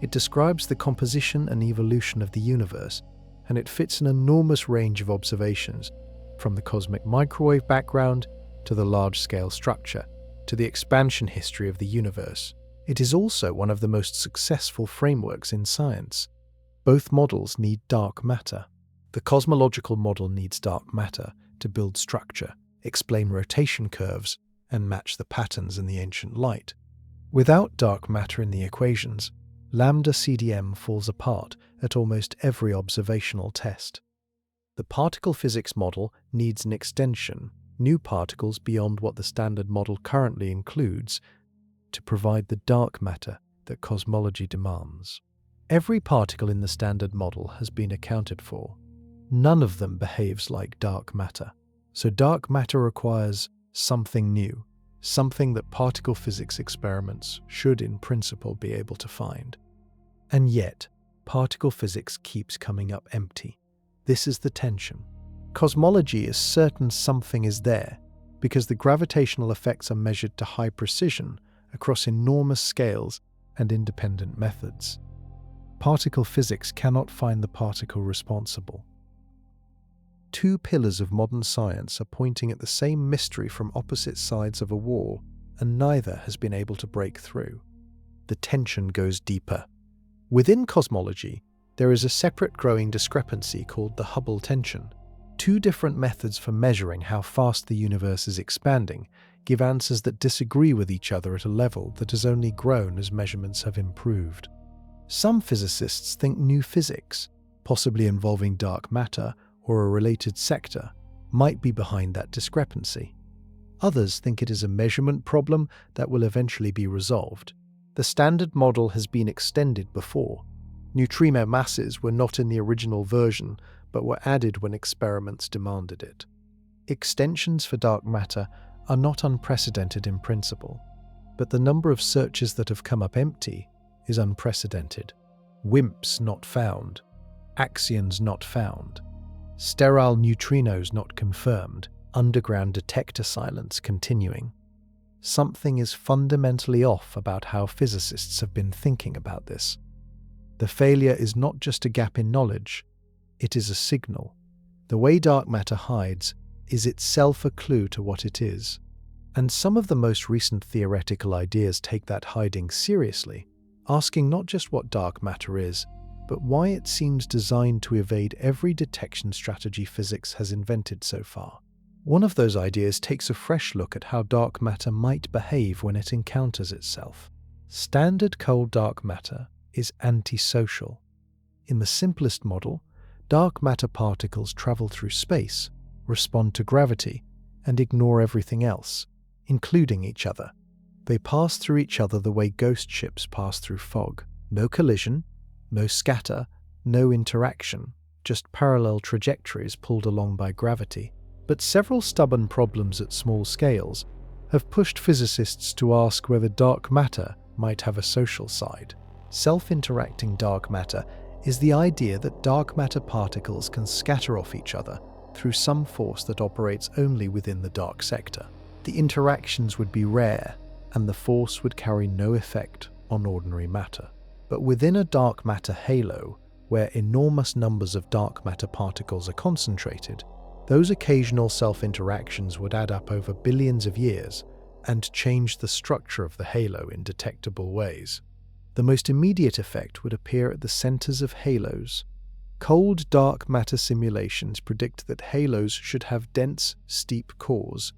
[SPEAKER 1] It describes the composition and evolution of the universe, and it fits an enormous range of observations, from the cosmic microwave background to the large-scale structure, to the expansion history of the universe. It is also one of the most successful frameworks in science. Both models need dark matter. The cosmological model needs dark matter to build structure, explain rotation curves, and match the patterns in the ancient light. Without dark matter in the equations, lambda CDM falls apart at almost every observational test. The particle physics model needs an extension, new particles beyond what the standard model currently includes, to provide the dark matter that cosmology demands. Every particle in the standard model has been accounted for. None of them behaves like dark matter. So dark matter requires something new, something that particle physics experiments should in principle be able to find. And yet, particle physics keeps coming up empty. This is the tension. Cosmology is certain something is there because the gravitational effects are measured to high precision across enormous scales and independent methods. Particle physics cannot find the particle responsible. Two pillars of modern science are pointing at the same mystery from opposite sides of a wall, and neither has been able to break through. The tension goes deeper. Within cosmology, there is a separate growing discrepancy called the Hubble tension. Two different methods for measuring how fast the universe is expanding give answers that disagree with each other at a level that has only grown as measurements have improved. Some physicists think new physics, possibly involving dark matter or a related sector, might be behind that discrepancy. Others think it is a measurement problem that will eventually be resolved. The standard model has been extended before. Neutrino masses were not in the original version, but were added when experiments demanded it. Extensions for dark matter are not unprecedented in principle, but the number of searches that have come up empty is unprecedented. WIMPs not found, axions not found, sterile neutrinos not confirmed, underground detector silence continuing. Something is fundamentally off about how physicists have been thinking about this. The failure is not just a gap in knowledge, it is a signal. The way dark matter hides is itself a clue to what it is. And some of the most recent theoretical ideas take that hiding seriously, asking not just what dark matter is, but why it seems designed to evade every detection strategy physics has invented so far. One of those ideas takes a fresh look at how dark matter might behave when it encounters itself. Standard cold dark matter is antisocial. In the simplest model, dark matter particles travel through space, respond to gravity, and ignore everything else, including each other. They pass through each other the way ghost ships pass through fog. No collision, no scatter, no interaction, just parallel trajectories pulled along by gravity. But several stubborn problems at small scales have pushed physicists to ask whether dark matter might have a social side. Self-interacting dark matter is the idea that dark matter particles can scatter off each other through some force that operates only within the dark sector. The interactions would be rare, and the force would carry no effect on ordinary matter. But within a dark matter halo, where enormous numbers of dark matter particles are concentrated, those occasional self-interactions would add up over billions of years and change the structure of the halo in detectable ways. The most immediate effect would appear at the centers of halos. Cold dark matter simulations predict that halos should have dense, steep cores,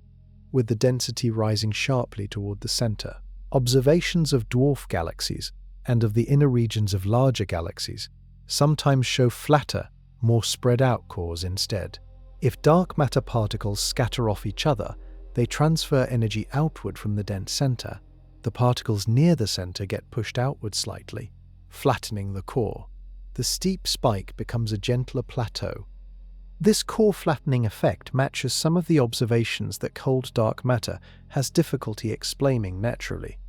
[SPEAKER 1] with the density rising sharply toward the center. Observations of dwarf galaxies and of the inner regions of larger galaxies sometimes show flatter, more spread out cores instead. If dark matter particles scatter off each other, they transfer energy outward from the dense center. The particles near the center get pushed outward slightly, flattening the core. The steep spike becomes a gentler plateau. This core flattening effect matches some of the observations that cold dark matter has difficulty explaining naturally.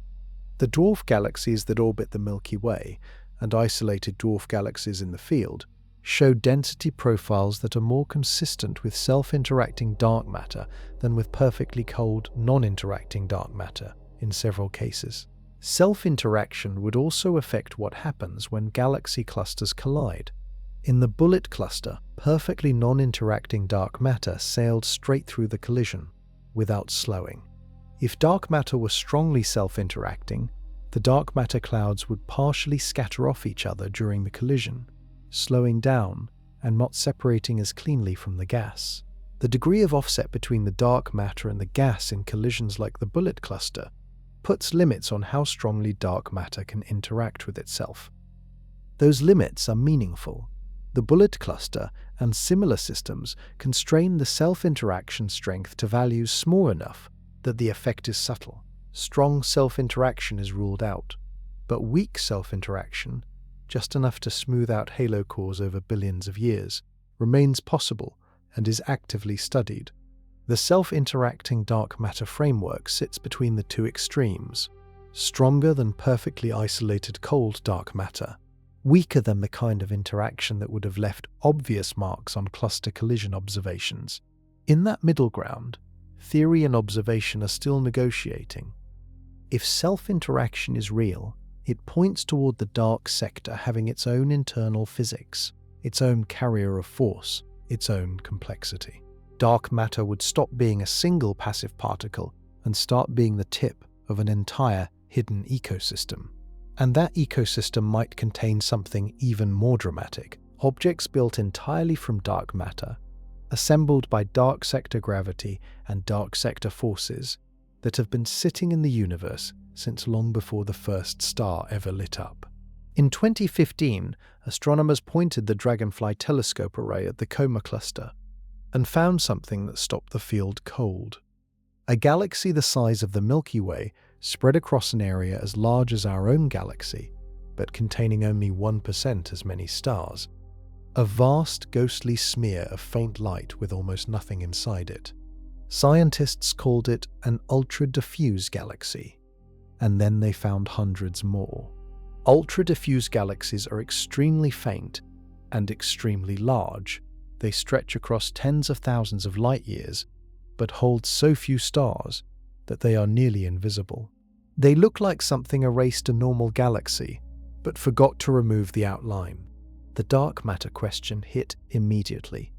[SPEAKER 1] The dwarf galaxies that orbit the Milky Way, and isolated dwarf galaxies in the field, show density profiles that are more consistent with self-interacting dark matter than with perfectly cold, non-interacting dark matter in several cases. Self-interaction would also affect what happens when galaxy clusters collide. In the Bullet cluster, perfectly non-interacting dark matter sailed straight through the collision, without slowing. If dark matter were strongly self-interacting, the dark matter clouds would partially scatter off each other during the collision, slowing down and not separating as cleanly from the gas. The degree of offset between the dark matter and the gas in collisions like the bullet cluster puts limits on how strongly dark matter can interact with itself. Those limits are meaningful. The bullet cluster and similar systems constrain the self-interaction strength to values small enough that the effect is subtle. Strong self-interaction is ruled out, but weak self-interaction, just enough to smooth out halo cores over billions of years, remains possible and is actively studied. The self-interacting dark matter framework sits between the two extremes, stronger than perfectly isolated cold dark matter, weaker than the kind of interaction that would have left obvious marks on cluster collision observations. In that middle ground, theory and observation are still negotiating. If self-interaction is real, it points toward the dark sector having its own internal physics, its own carrier of force, its own complexity. Dark matter would stop being a single passive particle and start being the tip of an entire hidden ecosystem. And that ecosystem might contain something even more dramatic: objects built entirely from dark matter, assembled by dark sector gravity and dark sector forces, that have been sitting in the universe since long before the first star ever lit up. In 2015, astronomers pointed the Dragonfly telescope array at the Coma cluster and found something that stopped the field cold. A galaxy the size of the Milky Way, spread across an area as large as our own galaxy, but containing only 1% as many stars. A vast, ghostly smear of faint light with almost nothing inside it. Scientists called it an ultra-diffuse galaxy, and then they found hundreds more. Ultra-diffuse galaxies are extremely faint and extremely large. They stretch across tens of thousands of light years, but hold so few stars that they are nearly invisible. They look like something erased a normal galaxy, but forgot to remove the outline. The dark matter question hit immediately.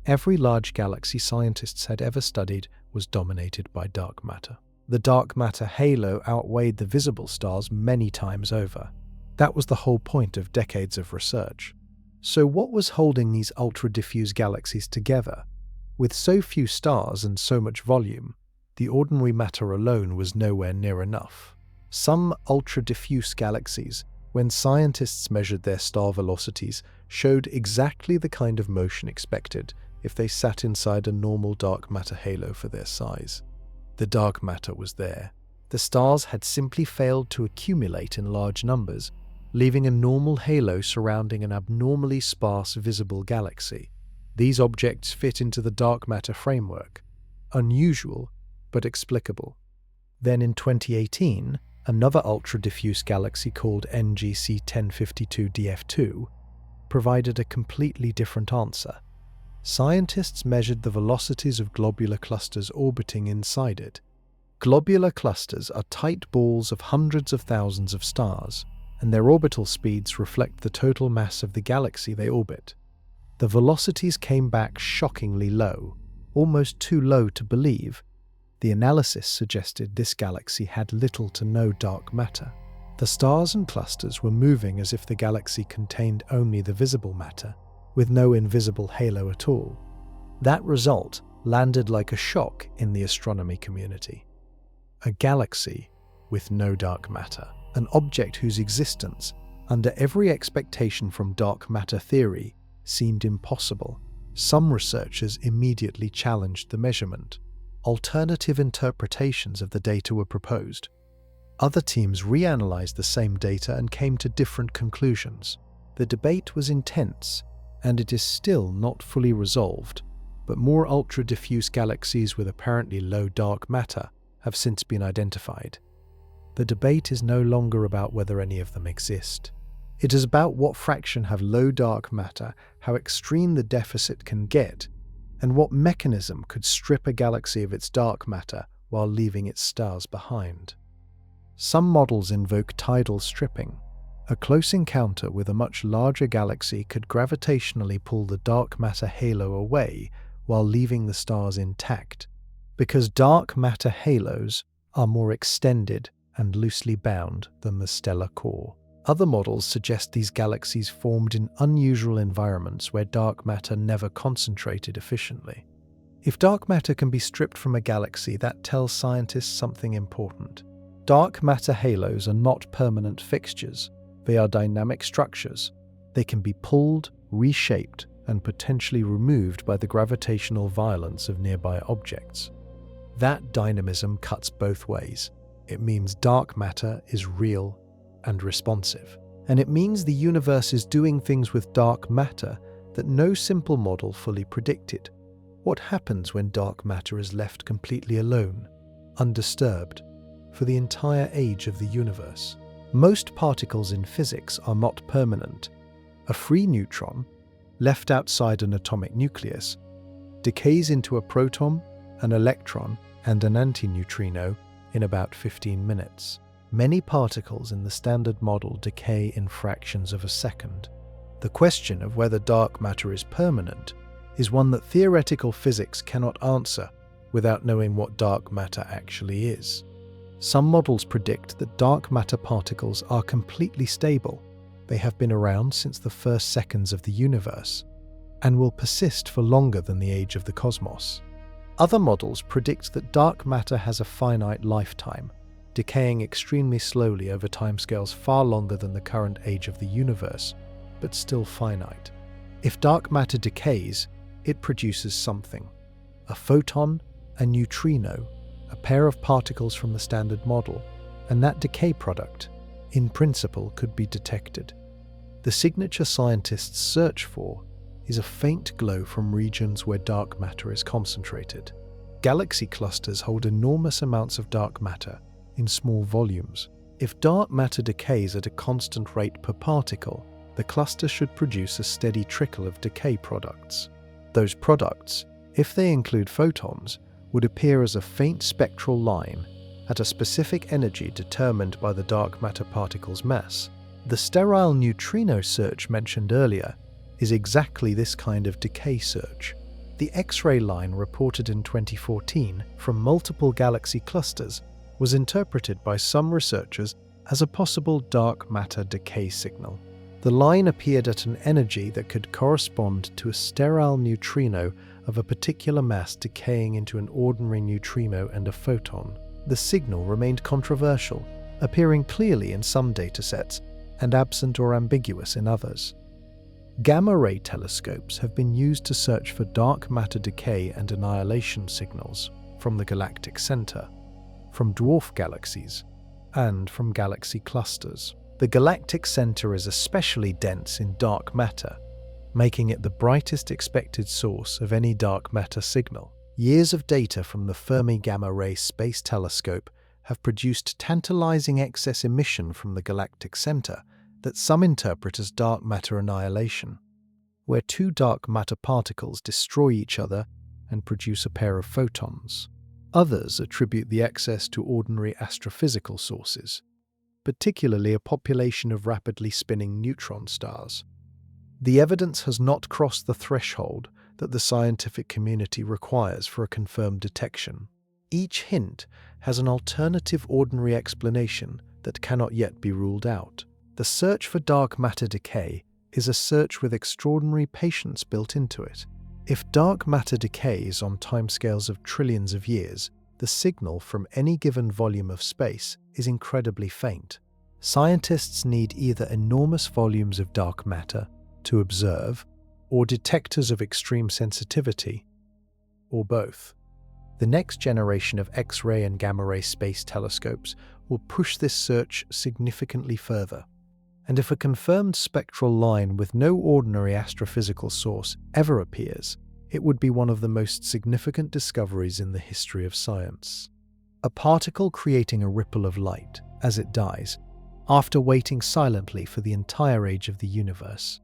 [SPEAKER 1] Every large galaxy scientists had ever studied was dominated by dark matter. The dark matter halo outweighed the visible stars many times over. That was the whole point of decades of research. So what was holding these ultra-diffuse galaxies together? With so few stars and so much volume, the ordinary matter alone was nowhere near enough. Some ultra-diffuse galaxies, when scientists measured their star velocities, showed exactly the kind of motion expected if they sat inside a normal dark matter halo for their size. The dark matter was there. The stars had simply failed to accumulate in large numbers, leaving a normal halo surrounding an abnormally sparse visible galaxy. These objects fit into the dark matter framework. Unusual, but explicable. Then in 2018, another ultra-diffuse galaxy called NGC 1052 DF2 provided a completely different answer. Scientists measured the velocities of globular clusters orbiting inside it. Globular clusters are tight balls of hundreds of thousands of stars, and their orbital speeds reflect the total mass of the galaxy they orbit. The velocities came back shockingly low, almost too low to believe. The analysis suggested this galaxy had little to no dark matter. The stars and clusters were moving as if the galaxy contained only the visible matter, with no invisible halo at all. That result landed like a shock in the astronomy community. A galaxy with no dark matter, an object whose existence, under every expectation from dark matter theory, seemed impossible. Some researchers immediately challenged the measurement. Alternative interpretations of the data were proposed. Other teams reanalyzed the same data and came to different conclusions. The debate was intense, and it is still not fully resolved, but more ultra-diffuse galaxies with apparently low dark matter have since been identified. The debate is no longer about whether any of them exist. It is about what fraction have low dark matter, how extreme the deficit can get, and what mechanism could strip a galaxy of its dark matter while leaving its stars behind. Some models invoke tidal stripping. A close encounter with a much larger galaxy could gravitationally pull the dark matter halo away while leaving the stars intact, because dark matter halos are more extended and loosely bound than the stellar core. Other models suggest these galaxies formed in unusual environments where dark matter never concentrated efficiently. If dark matter can be stripped from a galaxy, that tells scientists something important. Dark matter halos are not permanent fixtures. They are dynamic structures. They can be pulled, reshaped, and potentially removed by the gravitational violence of nearby objects. That dynamism cuts both ways. It means dark matter is real and responsive. And it means the universe is doing things with dark matter that no simple model fully predicted. What happens when dark matter is left completely alone, undisturbed, for the entire age of the universe? Most particles in physics are not permanent. A free neutron, left outside an atomic nucleus, decays into a proton, an electron, and an antineutrino in about 15 minutes. Many particles in the Standard Model decay in fractions of a second. The question of whether dark matter is permanent is one that theoretical physics cannot answer without knowing what dark matter actually is. Some models predict that dark matter particles are completely stable. They have been around since the first seconds of the universe and will persist for longer than the age of the cosmos. Other models predict that dark matter has a finite lifetime, decaying extremely slowly over timescales far longer than the current age of the universe, but still finite. If dark matter decays, it produces something: a photon, a neutrino, a pair of particles from the Standard Model, and that decay product, in principle, could be detected. The signature scientists search for is a faint glow from regions where dark matter is concentrated. Galaxy clusters hold enormous amounts of dark matter in small volumes. If dark matter decays at a constant rate per particle, the cluster should produce a steady trickle of decay products. Those products, if they include photons, would appear as a faint spectral line at a specific energy determined by the dark matter particle's mass. The sterile neutrino search mentioned earlier is exactly this kind of decay search. The X-ray line reported in 2014 from multiple galaxy clusters was interpreted by some researchers as a possible dark matter decay signal. The line appeared at an energy that could correspond to a sterile neutrino of a particular mass decaying into an ordinary neutrino and a photon. The signal remained controversial, appearing clearly in some datasets and absent or ambiguous in others. Gamma-ray telescopes have been used to search for dark matter decay and annihilation signals from the galactic center, from dwarf galaxies, and from galaxy clusters. The galactic center is especially dense in dark matter, making it the brightest expected source of any dark matter signal. Years of data from the Fermi Gamma-ray Space Telescope have produced tantalizing excess emission from the galactic center that some interpret as dark matter annihilation, where two dark matter particles destroy each other and produce a pair of photons. Others attribute the excess to ordinary astrophysical sources, particularly a population of rapidly spinning neutron stars. The evidence has not crossed the threshold that the scientific community requires for a confirmed detection. Each hint has an alternative ordinary explanation that cannot yet be ruled out. The search for dark matter decay is a search with extraordinary patience built into it. If dark matter decays on timescales of trillions of years, the signal from any given volume of space is incredibly faint. Scientists need either enormous volumes of dark matter to observe, or detectors of extreme sensitivity, or both. The next generation of X-ray and gamma-ray space telescopes will push this search significantly further. And if a confirmed spectral line with no ordinary astrophysical source ever appears, it would be one of the most significant discoveries in the history of science. A particle creating a ripple of light as it dies, after waiting silently for the entire age of the universe.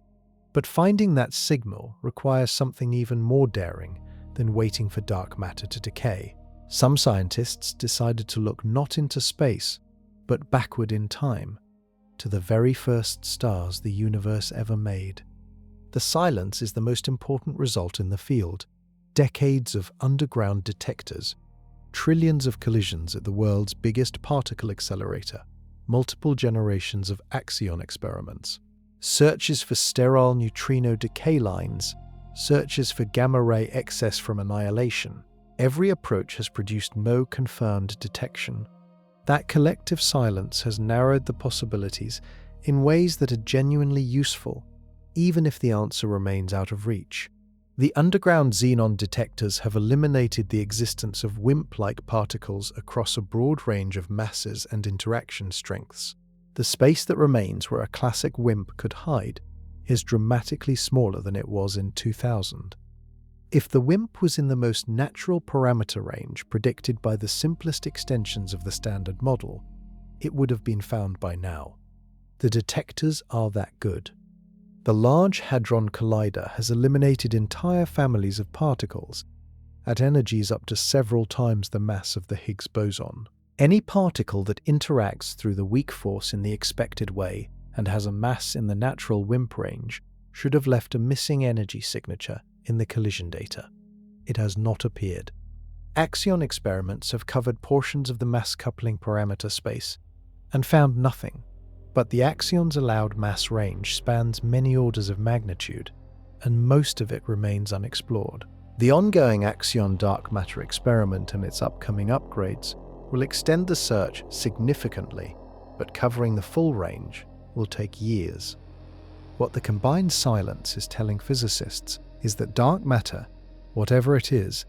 [SPEAKER 1] But finding that signal requires something even more daring than waiting for dark matter to decay. Some scientists decided to look not into space, but backward in time, to the very first stars the universe ever made. The silence is the most important result in the field. Decades of underground detectors, trillions of collisions at the world's biggest particle accelerator, multiple generations of axion experiments, searches for sterile neutrino decay lines, searches for gamma-ray excess from annihilation, every approach has produced no confirmed detection. That collective silence has narrowed the possibilities in ways that are genuinely useful, even if the answer remains out of reach. The underground xenon detectors have eliminated the existence of WIMP-like particles across a broad range of masses and interaction strengths. The space that remains where a classic WIMP could hide is dramatically smaller than it was in 2000. If the WIMP was in the most natural parameter range predicted by the simplest extensions of the standard model, it would have been found by now. The detectors are that good. The Large Hadron Collider has eliminated entire families of particles at energies up to several times the mass of the Higgs boson. Any particle that interacts through the weak force in the expected way and has a mass in the natural WIMP range should have left a missing energy signature in the collision data. It has not appeared. Axion experiments have covered portions of the mass coupling parameter space and found nothing, but the Axion's allowed mass range spans many orders of magnitude, and most of it remains unexplored. The ongoing Axion dark matter experiment and its upcoming upgrades will extend the search significantly, but covering the full range will take years. What the combined silence is telling physicists is that dark matter, whatever it is,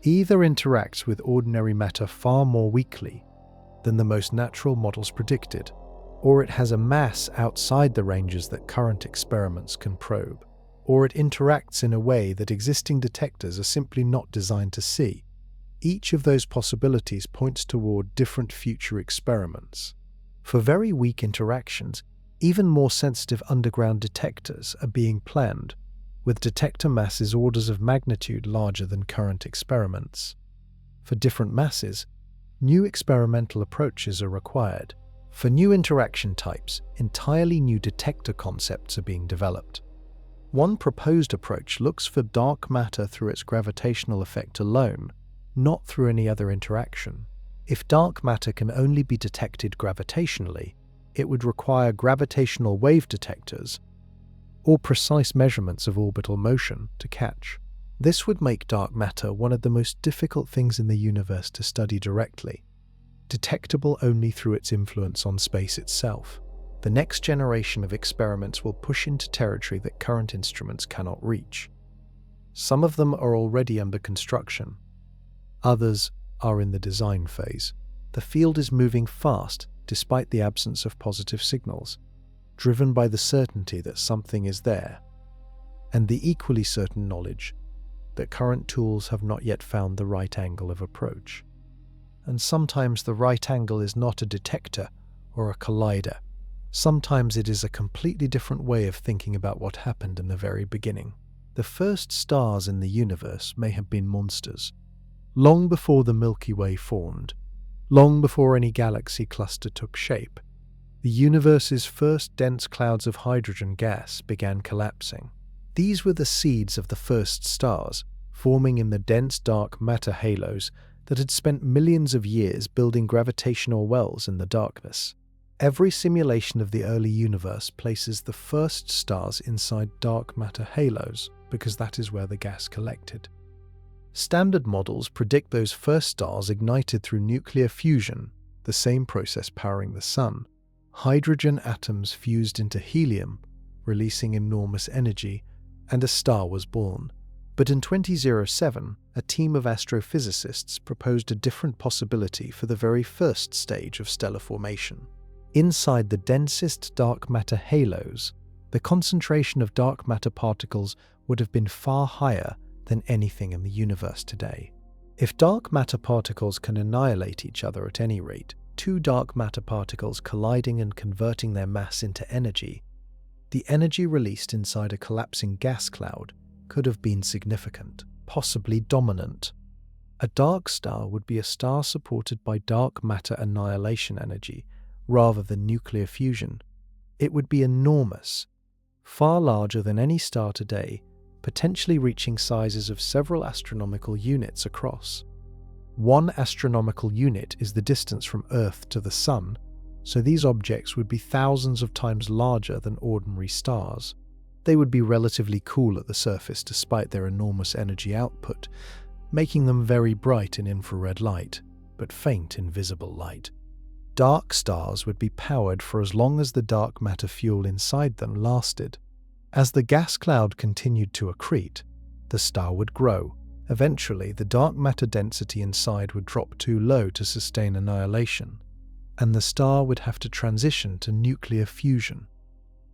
[SPEAKER 1] either interacts with ordinary matter far more weakly than the most natural models predicted, or it has a mass outside the ranges that current experiments can probe, or it interacts in a way that existing detectors are simply not designed to see. Each of those possibilities points toward different future experiments. For very weak interactions, even more sensitive underground detectors are being planned, with detector masses orders of magnitude larger than current experiments. For different masses, new experimental approaches are required. For new interaction types, entirely new detector concepts are being developed. One proposed approach looks for dark matter through its gravitational effect alone, not through any other interaction. If dark matter can only be detected gravitationally, it would require gravitational wave detectors or precise measurements of orbital motion to catch. This would make dark matter one of the most difficult things in the universe to study directly, detectable only through its influence on space itself. The next generation of experiments will push into territory that current instruments cannot reach. Some of them are already under construction. Others are in the design phase. The field is moving fast despite the absence of positive signals, driven by the certainty that something is there, and the equally certain knowledge that current tools have not yet found the right angle of approach. And sometimes the right angle is not a detector or a collider. Sometimes it is a completely different way of thinking about what happened in the very beginning. The first stars in the universe may have been monsters, long before the Milky Way formed, long before any galaxy cluster took shape. The universe's first dense clouds of hydrogen gas began collapsing. These were the seeds of the first stars, forming in the dense dark matter halos that had spent millions of years building gravitational wells in the darkness. Every simulation of the early universe places the first stars inside dark matter halos because that is where the gas collected. Standard models predict those first stars ignited through nuclear fusion, the same process powering the Sun. Hydrogen atoms fused into helium, releasing enormous energy, and a star was born. But in 2007, a team of astrophysicists proposed a different possibility for the very first stage of stellar formation. Inside the densest dark matter halos, the concentration of dark matter particles would have been far higher than anything in the universe today. If dark matter particles can annihilate each other at any rate, two dark matter particles colliding and converting their mass into energy, the energy released inside a collapsing gas cloud could have been significant, possibly dominant. A dark star would be a star supported by dark matter annihilation energy rather than nuclear fusion. It would be enormous, far larger than any star today, potentially reaching sizes of several astronomical units across. 1 astronomical unit is the distance from Earth to the Sun, so these objects would be thousands of times larger than ordinary stars. They would be relatively cool at the surface despite their enormous energy output, making them very bright in infrared light, but faint in visible light. Dark stars would be powered for as long as the dark matter fuel inside them lasted. As the gas cloud continued to accrete, the star would grow. Eventually, the dark matter density inside would drop too low to sustain annihilation, and the star would have to transition to nuclear fusion.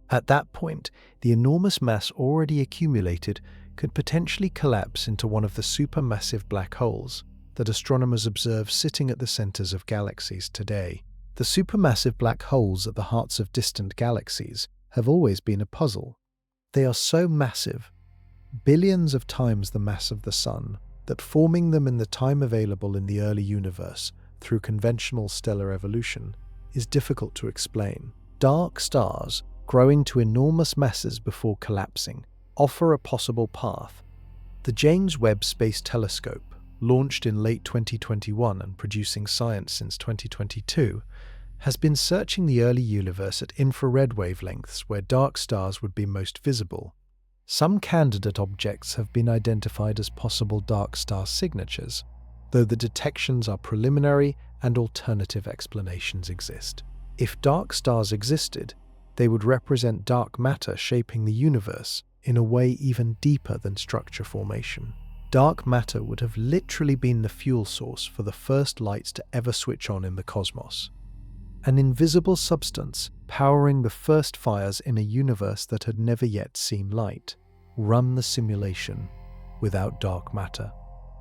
[SPEAKER 1] At that point, the enormous mass already accumulated could potentially collapse into one of the supermassive black holes that astronomers observe sitting at the centers of galaxies today. The supermassive black holes at the hearts of distant galaxies have always been a puzzle. They are so massive, billions of times the mass of the Sun, that forming them in the time available in the early universe through conventional stellar evolution is difficult to explain. Dark stars, growing to enormous masses before collapsing, offer a possible path. The James Webb Space Telescope, launched in late 2021 and producing science since 2022, has been searching the early universe at infrared wavelengths where dark stars would be most visible. Some candidate objects have been identified as possible dark star signatures, though the detections are preliminary and alternative explanations exist. If dark stars existed, they would represent dark matter shaping the universe in a way even deeper than structure formation. Dark matter would have literally been the fuel source for the first lights to ever switch on in the cosmos. An invisible substance powering the first fires in a universe that had never yet seen light. Run the simulation without dark matter.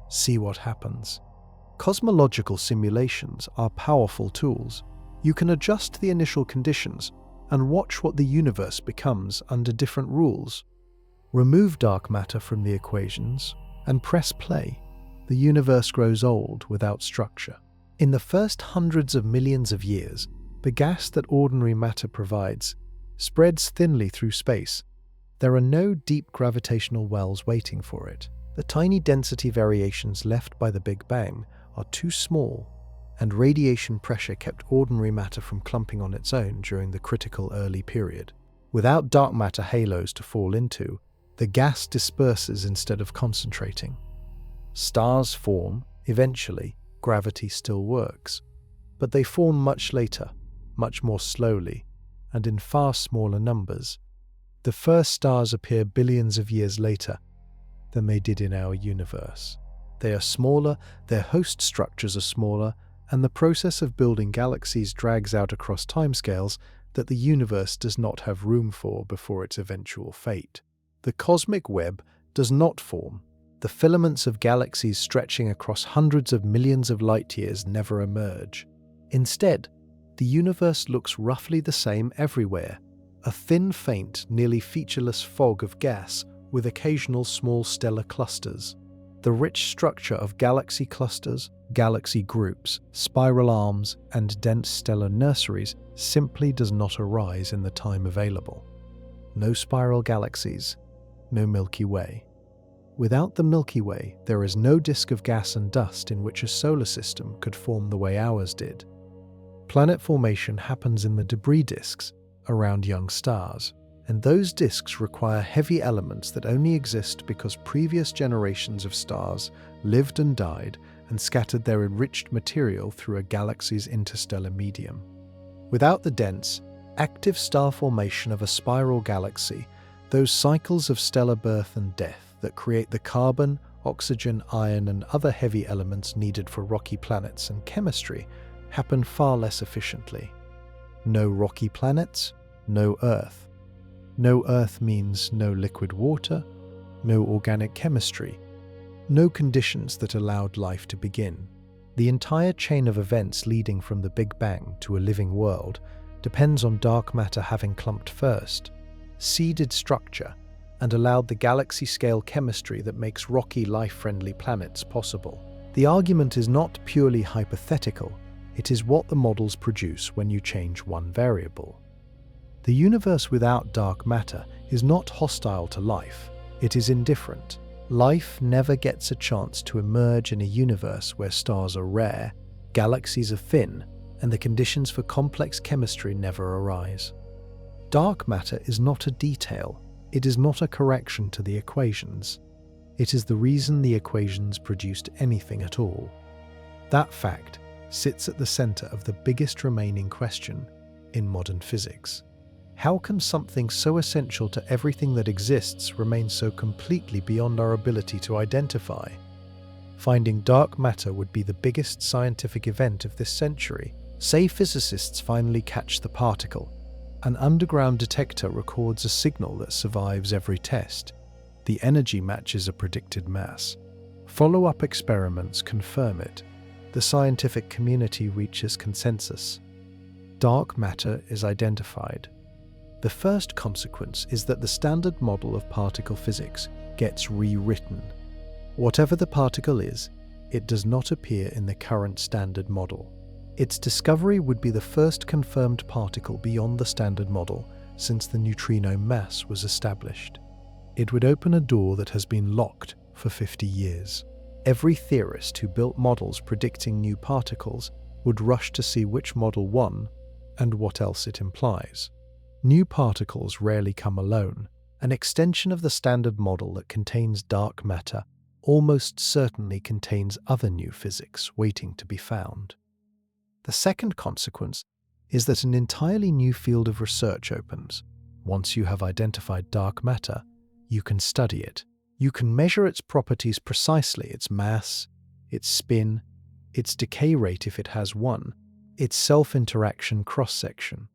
[SPEAKER 1] See what happens. Cosmological simulations are powerful tools. You can adjust the initial conditions and watch what the universe becomes under different rules. Remove dark matter from the equations and press play. The universe grows old without structure. In the first hundreds of millions of years, the gas that ordinary matter provides spreads thinly through space. There are no deep gravitational wells waiting for it. The tiny density variations left by the Big Bang are too small, and radiation pressure kept ordinary matter from clumping on its own during the critical early period. Without dark matter halos to fall into, the gas disperses instead of concentrating. Stars form, eventually. Gravity still works, but they form much later, much more slowly, and in far smaller numbers. The first stars appear billions of years later than they did in our universe. They are smaller, their host structures are smaller, and the process of building galaxies drags out across timescales that the universe does not have room for before its eventual fate. The cosmic web does not form. The filaments of galaxies stretching across hundreds of millions of light-years never emerge. Instead, the universe looks roughly the same everywhere, a thin, faint, nearly featureless fog of gas with occasional small stellar clusters. The rich structure of galaxy clusters, galaxy groups, spiral arms, and dense stellar nurseries simply does not arise in the time available. No spiral galaxies, no Milky Way. Without the Milky Way, there is no disk of gas and dust in which a solar system could form the way ours did. Planet formation happens in the debris disks around young stars, and those disks require heavy elements that only exist because previous generations of stars lived and died and scattered their enriched material through a galaxy's interstellar medium. Without the dense, active star formation of a spiral galaxy, those cycles of stellar birth and death that create the carbon, oxygen, iron, and other heavy elements needed for rocky planets and chemistry happen far less efficiently. No rocky planets, no Earth. No Earth means no liquid water, no organic chemistry, no conditions that allowed life to begin. The entire chain of events leading from the Big Bang to a living world depends on dark matter having clumped first, seeded structure, and allowed the galaxy-scale chemistry that makes rocky, life-friendly planets possible. The argument is not purely hypothetical, it is what the models produce when you change one variable. The universe without dark matter is not hostile to life, it is indifferent. Life never gets a chance to emerge in a universe where stars are rare, galaxies are thin, and the conditions for complex chemistry never arise. Dark matter is not a detail, It is not a correction to the equations. It is the reason the equations produced anything at all. That fact sits at the center of the biggest remaining question in modern physics. How can something so essential to everything that exists remain so completely beyond our ability to identify? Finding dark matter would be the biggest scientific event of this century. Say physicists finally catch the particle. An underground detector records a signal that survives every test. The energy matches a predicted mass. Follow-up experiments confirm it. The scientific community reaches consensus. Dark matter is identified. The first consequence is that the standard model of particle physics gets rewritten. Whatever the particle is, it does not appear in the current standard model. Its discovery would be the first confirmed particle beyond the standard model since the neutrino mass was established. It would open a door that has been locked for 50 years. Every theorist who built models predicting new particles would rush to see which model won and what else it implies. New particles rarely come alone. An extension of the standard model that contains dark matter almost certainly contains other new physics waiting to be found. The second consequence is that an entirely new field of research opens. Once you have identified dark matter, you can study it. You can measure its properties precisely, its mass, its spin, its decay rate if it has one, its self-interaction cross-section.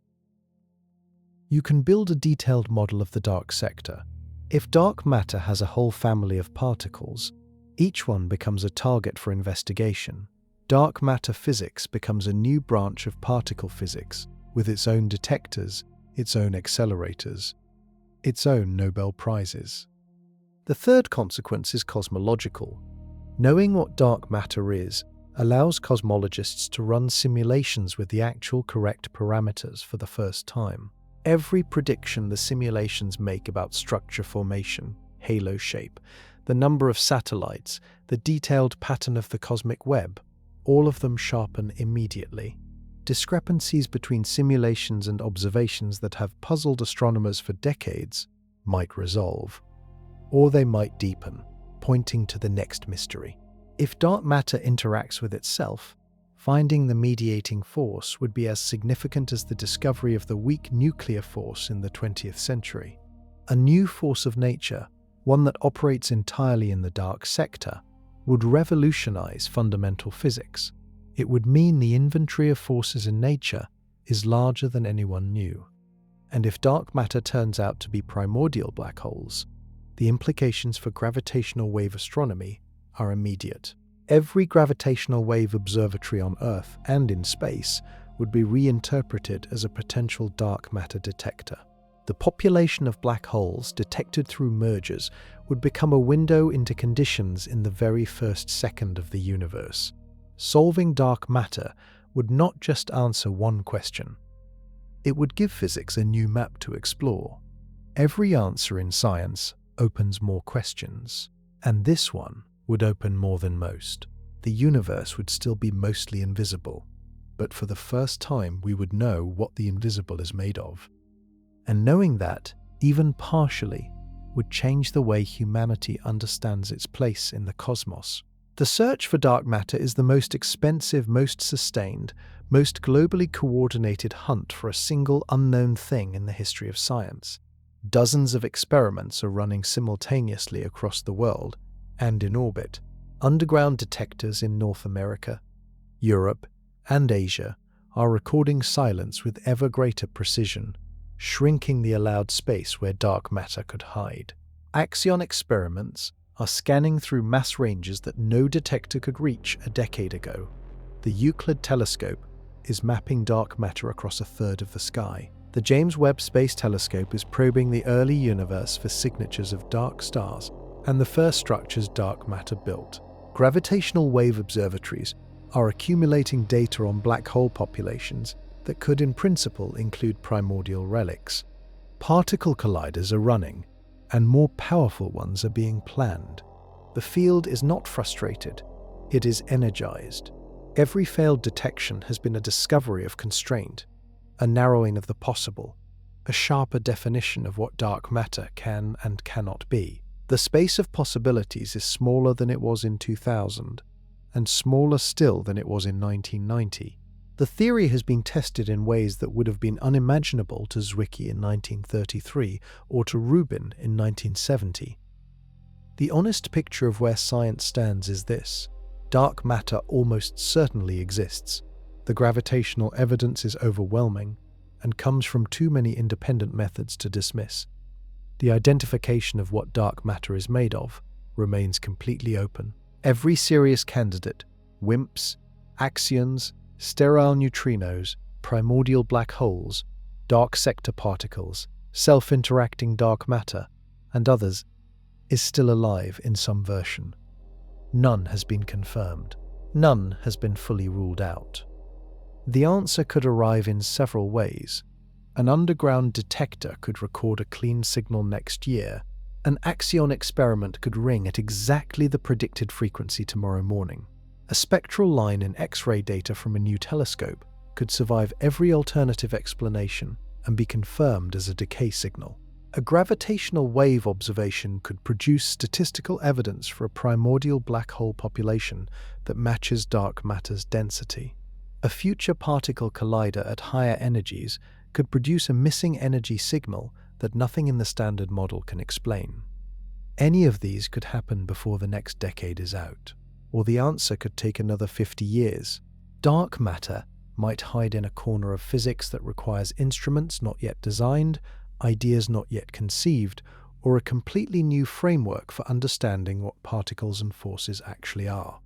[SPEAKER 1] You can build a detailed model of the dark sector. If dark matter has a whole family of particles, each one becomes a target for investigation. Dark matter physics becomes a new branch of particle physics with its own detectors, its own accelerators, its own Nobel Prizes. The third consequence is cosmological. Knowing what dark matter is allows cosmologists to run simulations with the actual correct parameters for the first time. Every prediction the simulations make about structure formation, halo shape, the number of satellites, the detailed pattern of the cosmic web, all of them sharpen immediately. Discrepancies between simulations and observations that have puzzled astronomers for decades might resolve, or they might deepen, pointing to the next mystery. If dark matter interacts with itself, finding the mediating force would be as significant as the discovery of the weak nuclear force in the 20th century. A new force of nature, one that operates entirely in the dark sector, would revolutionize fundamental physics. It would mean the inventory of forces in nature is larger than anyone knew. And if dark matter turns out to be primordial black holes, the implications for gravitational wave astronomy are immediate. Every gravitational wave observatory on Earth and in space would be reinterpreted as a potential dark matter detector. The population of black holes detected through mergers would become a window into conditions in the very first second of the universe. Solving dark matter would not just answer one question. It would give physics a new map to explore. Every answer in science opens more questions, and this one would open more than most. The universe would still be mostly invisible, but for the first time we would know what the invisible is made of. And knowing that, even partially, would change the way humanity understands its place in the cosmos. The search for dark matter is the most expensive, most sustained, most globally coordinated hunt for a single unknown thing in the history of science. Dozens of experiments are running simultaneously across the world and in orbit. Underground detectors in North America, Europe, and Asia are recording silence with ever greater precision, shrinking the allowed space where dark matter could hide. Axion experiments are scanning through mass ranges that no detector could reach a decade ago. The Euclid telescope is mapping dark matter across a third of the sky. The James Webb Space Telescope is probing the early universe for signatures of dark stars and the first structures dark matter built. Gravitational wave observatories are accumulating data on black hole populations that could in principle include primordial relics. Particle colliders are running, and more powerful ones are being planned. The field is not frustrated, it is energized. Every failed detection has been a discovery of constraint, a narrowing of the possible, a sharper definition of what dark matter can and cannot be. The space of possibilities is smaller than it was in 2000, and smaller still than it was in 1990. The theory has been tested in ways that would have been unimaginable to Zwicky in 1933 or to Rubin in 1970. The honest picture of where science stands is this: dark matter almost certainly exists. The gravitational evidence is overwhelming and comes from too many independent methods to dismiss. The identification of what dark matter is made of remains completely open. Every serious candidate, WIMPs, axions, sterile neutrinos, primordial black holes, dark sector particles, self-interacting dark matter, and others, is still alive in some version. None has been confirmed. None has been fully ruled out. The answer could arrive in several ways. An underground detector could record a clean signal next year. An axion experiment could ring at exactly the predicted frequency tomorrow morning. A spectral line in X-ray data from a new telescope could survive every alternative explanation and be confirmed as a decay signal. A gravitational wave observation could produce statistical evidence for a primordial black hole population that matches dark matter's density. A future particle collider at higher energies could produce a missing energy signal that nothing in the standard model can explain. Any of these could happen before the next decade is out, or the answer could take another 50 years. Dark matter might hide in a corner of physics that requires instruments not yet designed, ideas not yet conceived, or a completely new framework for understanding what particles and forces actually are.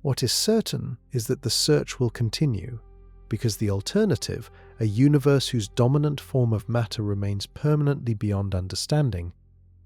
[SPEAKER 1] What is certain is that the search will continue, because the alternative, a universe whose dominant form of matter remains permanently beyond understanding,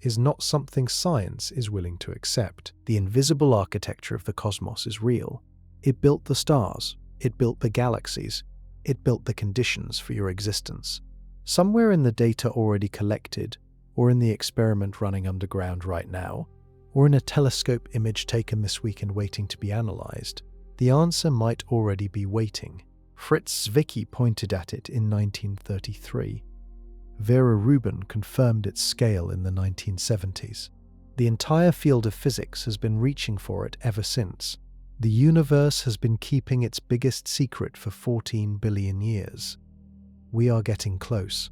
[SPEAKER 1] is not something science is willing to accept. The invisible architecture of the cosmos is real. It built the stars, it built the galaxies, it built the conditions for your existence. Somewhere in the data already collected, or in the experiment running underground right now, or in a telescope image taken this week and waiting to be analyzed, the answer might already be waiting. Fritz Zwicky pointed at it in 1933. Vera Rubin confirmed its scale in the 1970s. The entire field of physics has been reaching for it ever since. The universe has been keeping its biggest secret for 14 billion years. We are getting close.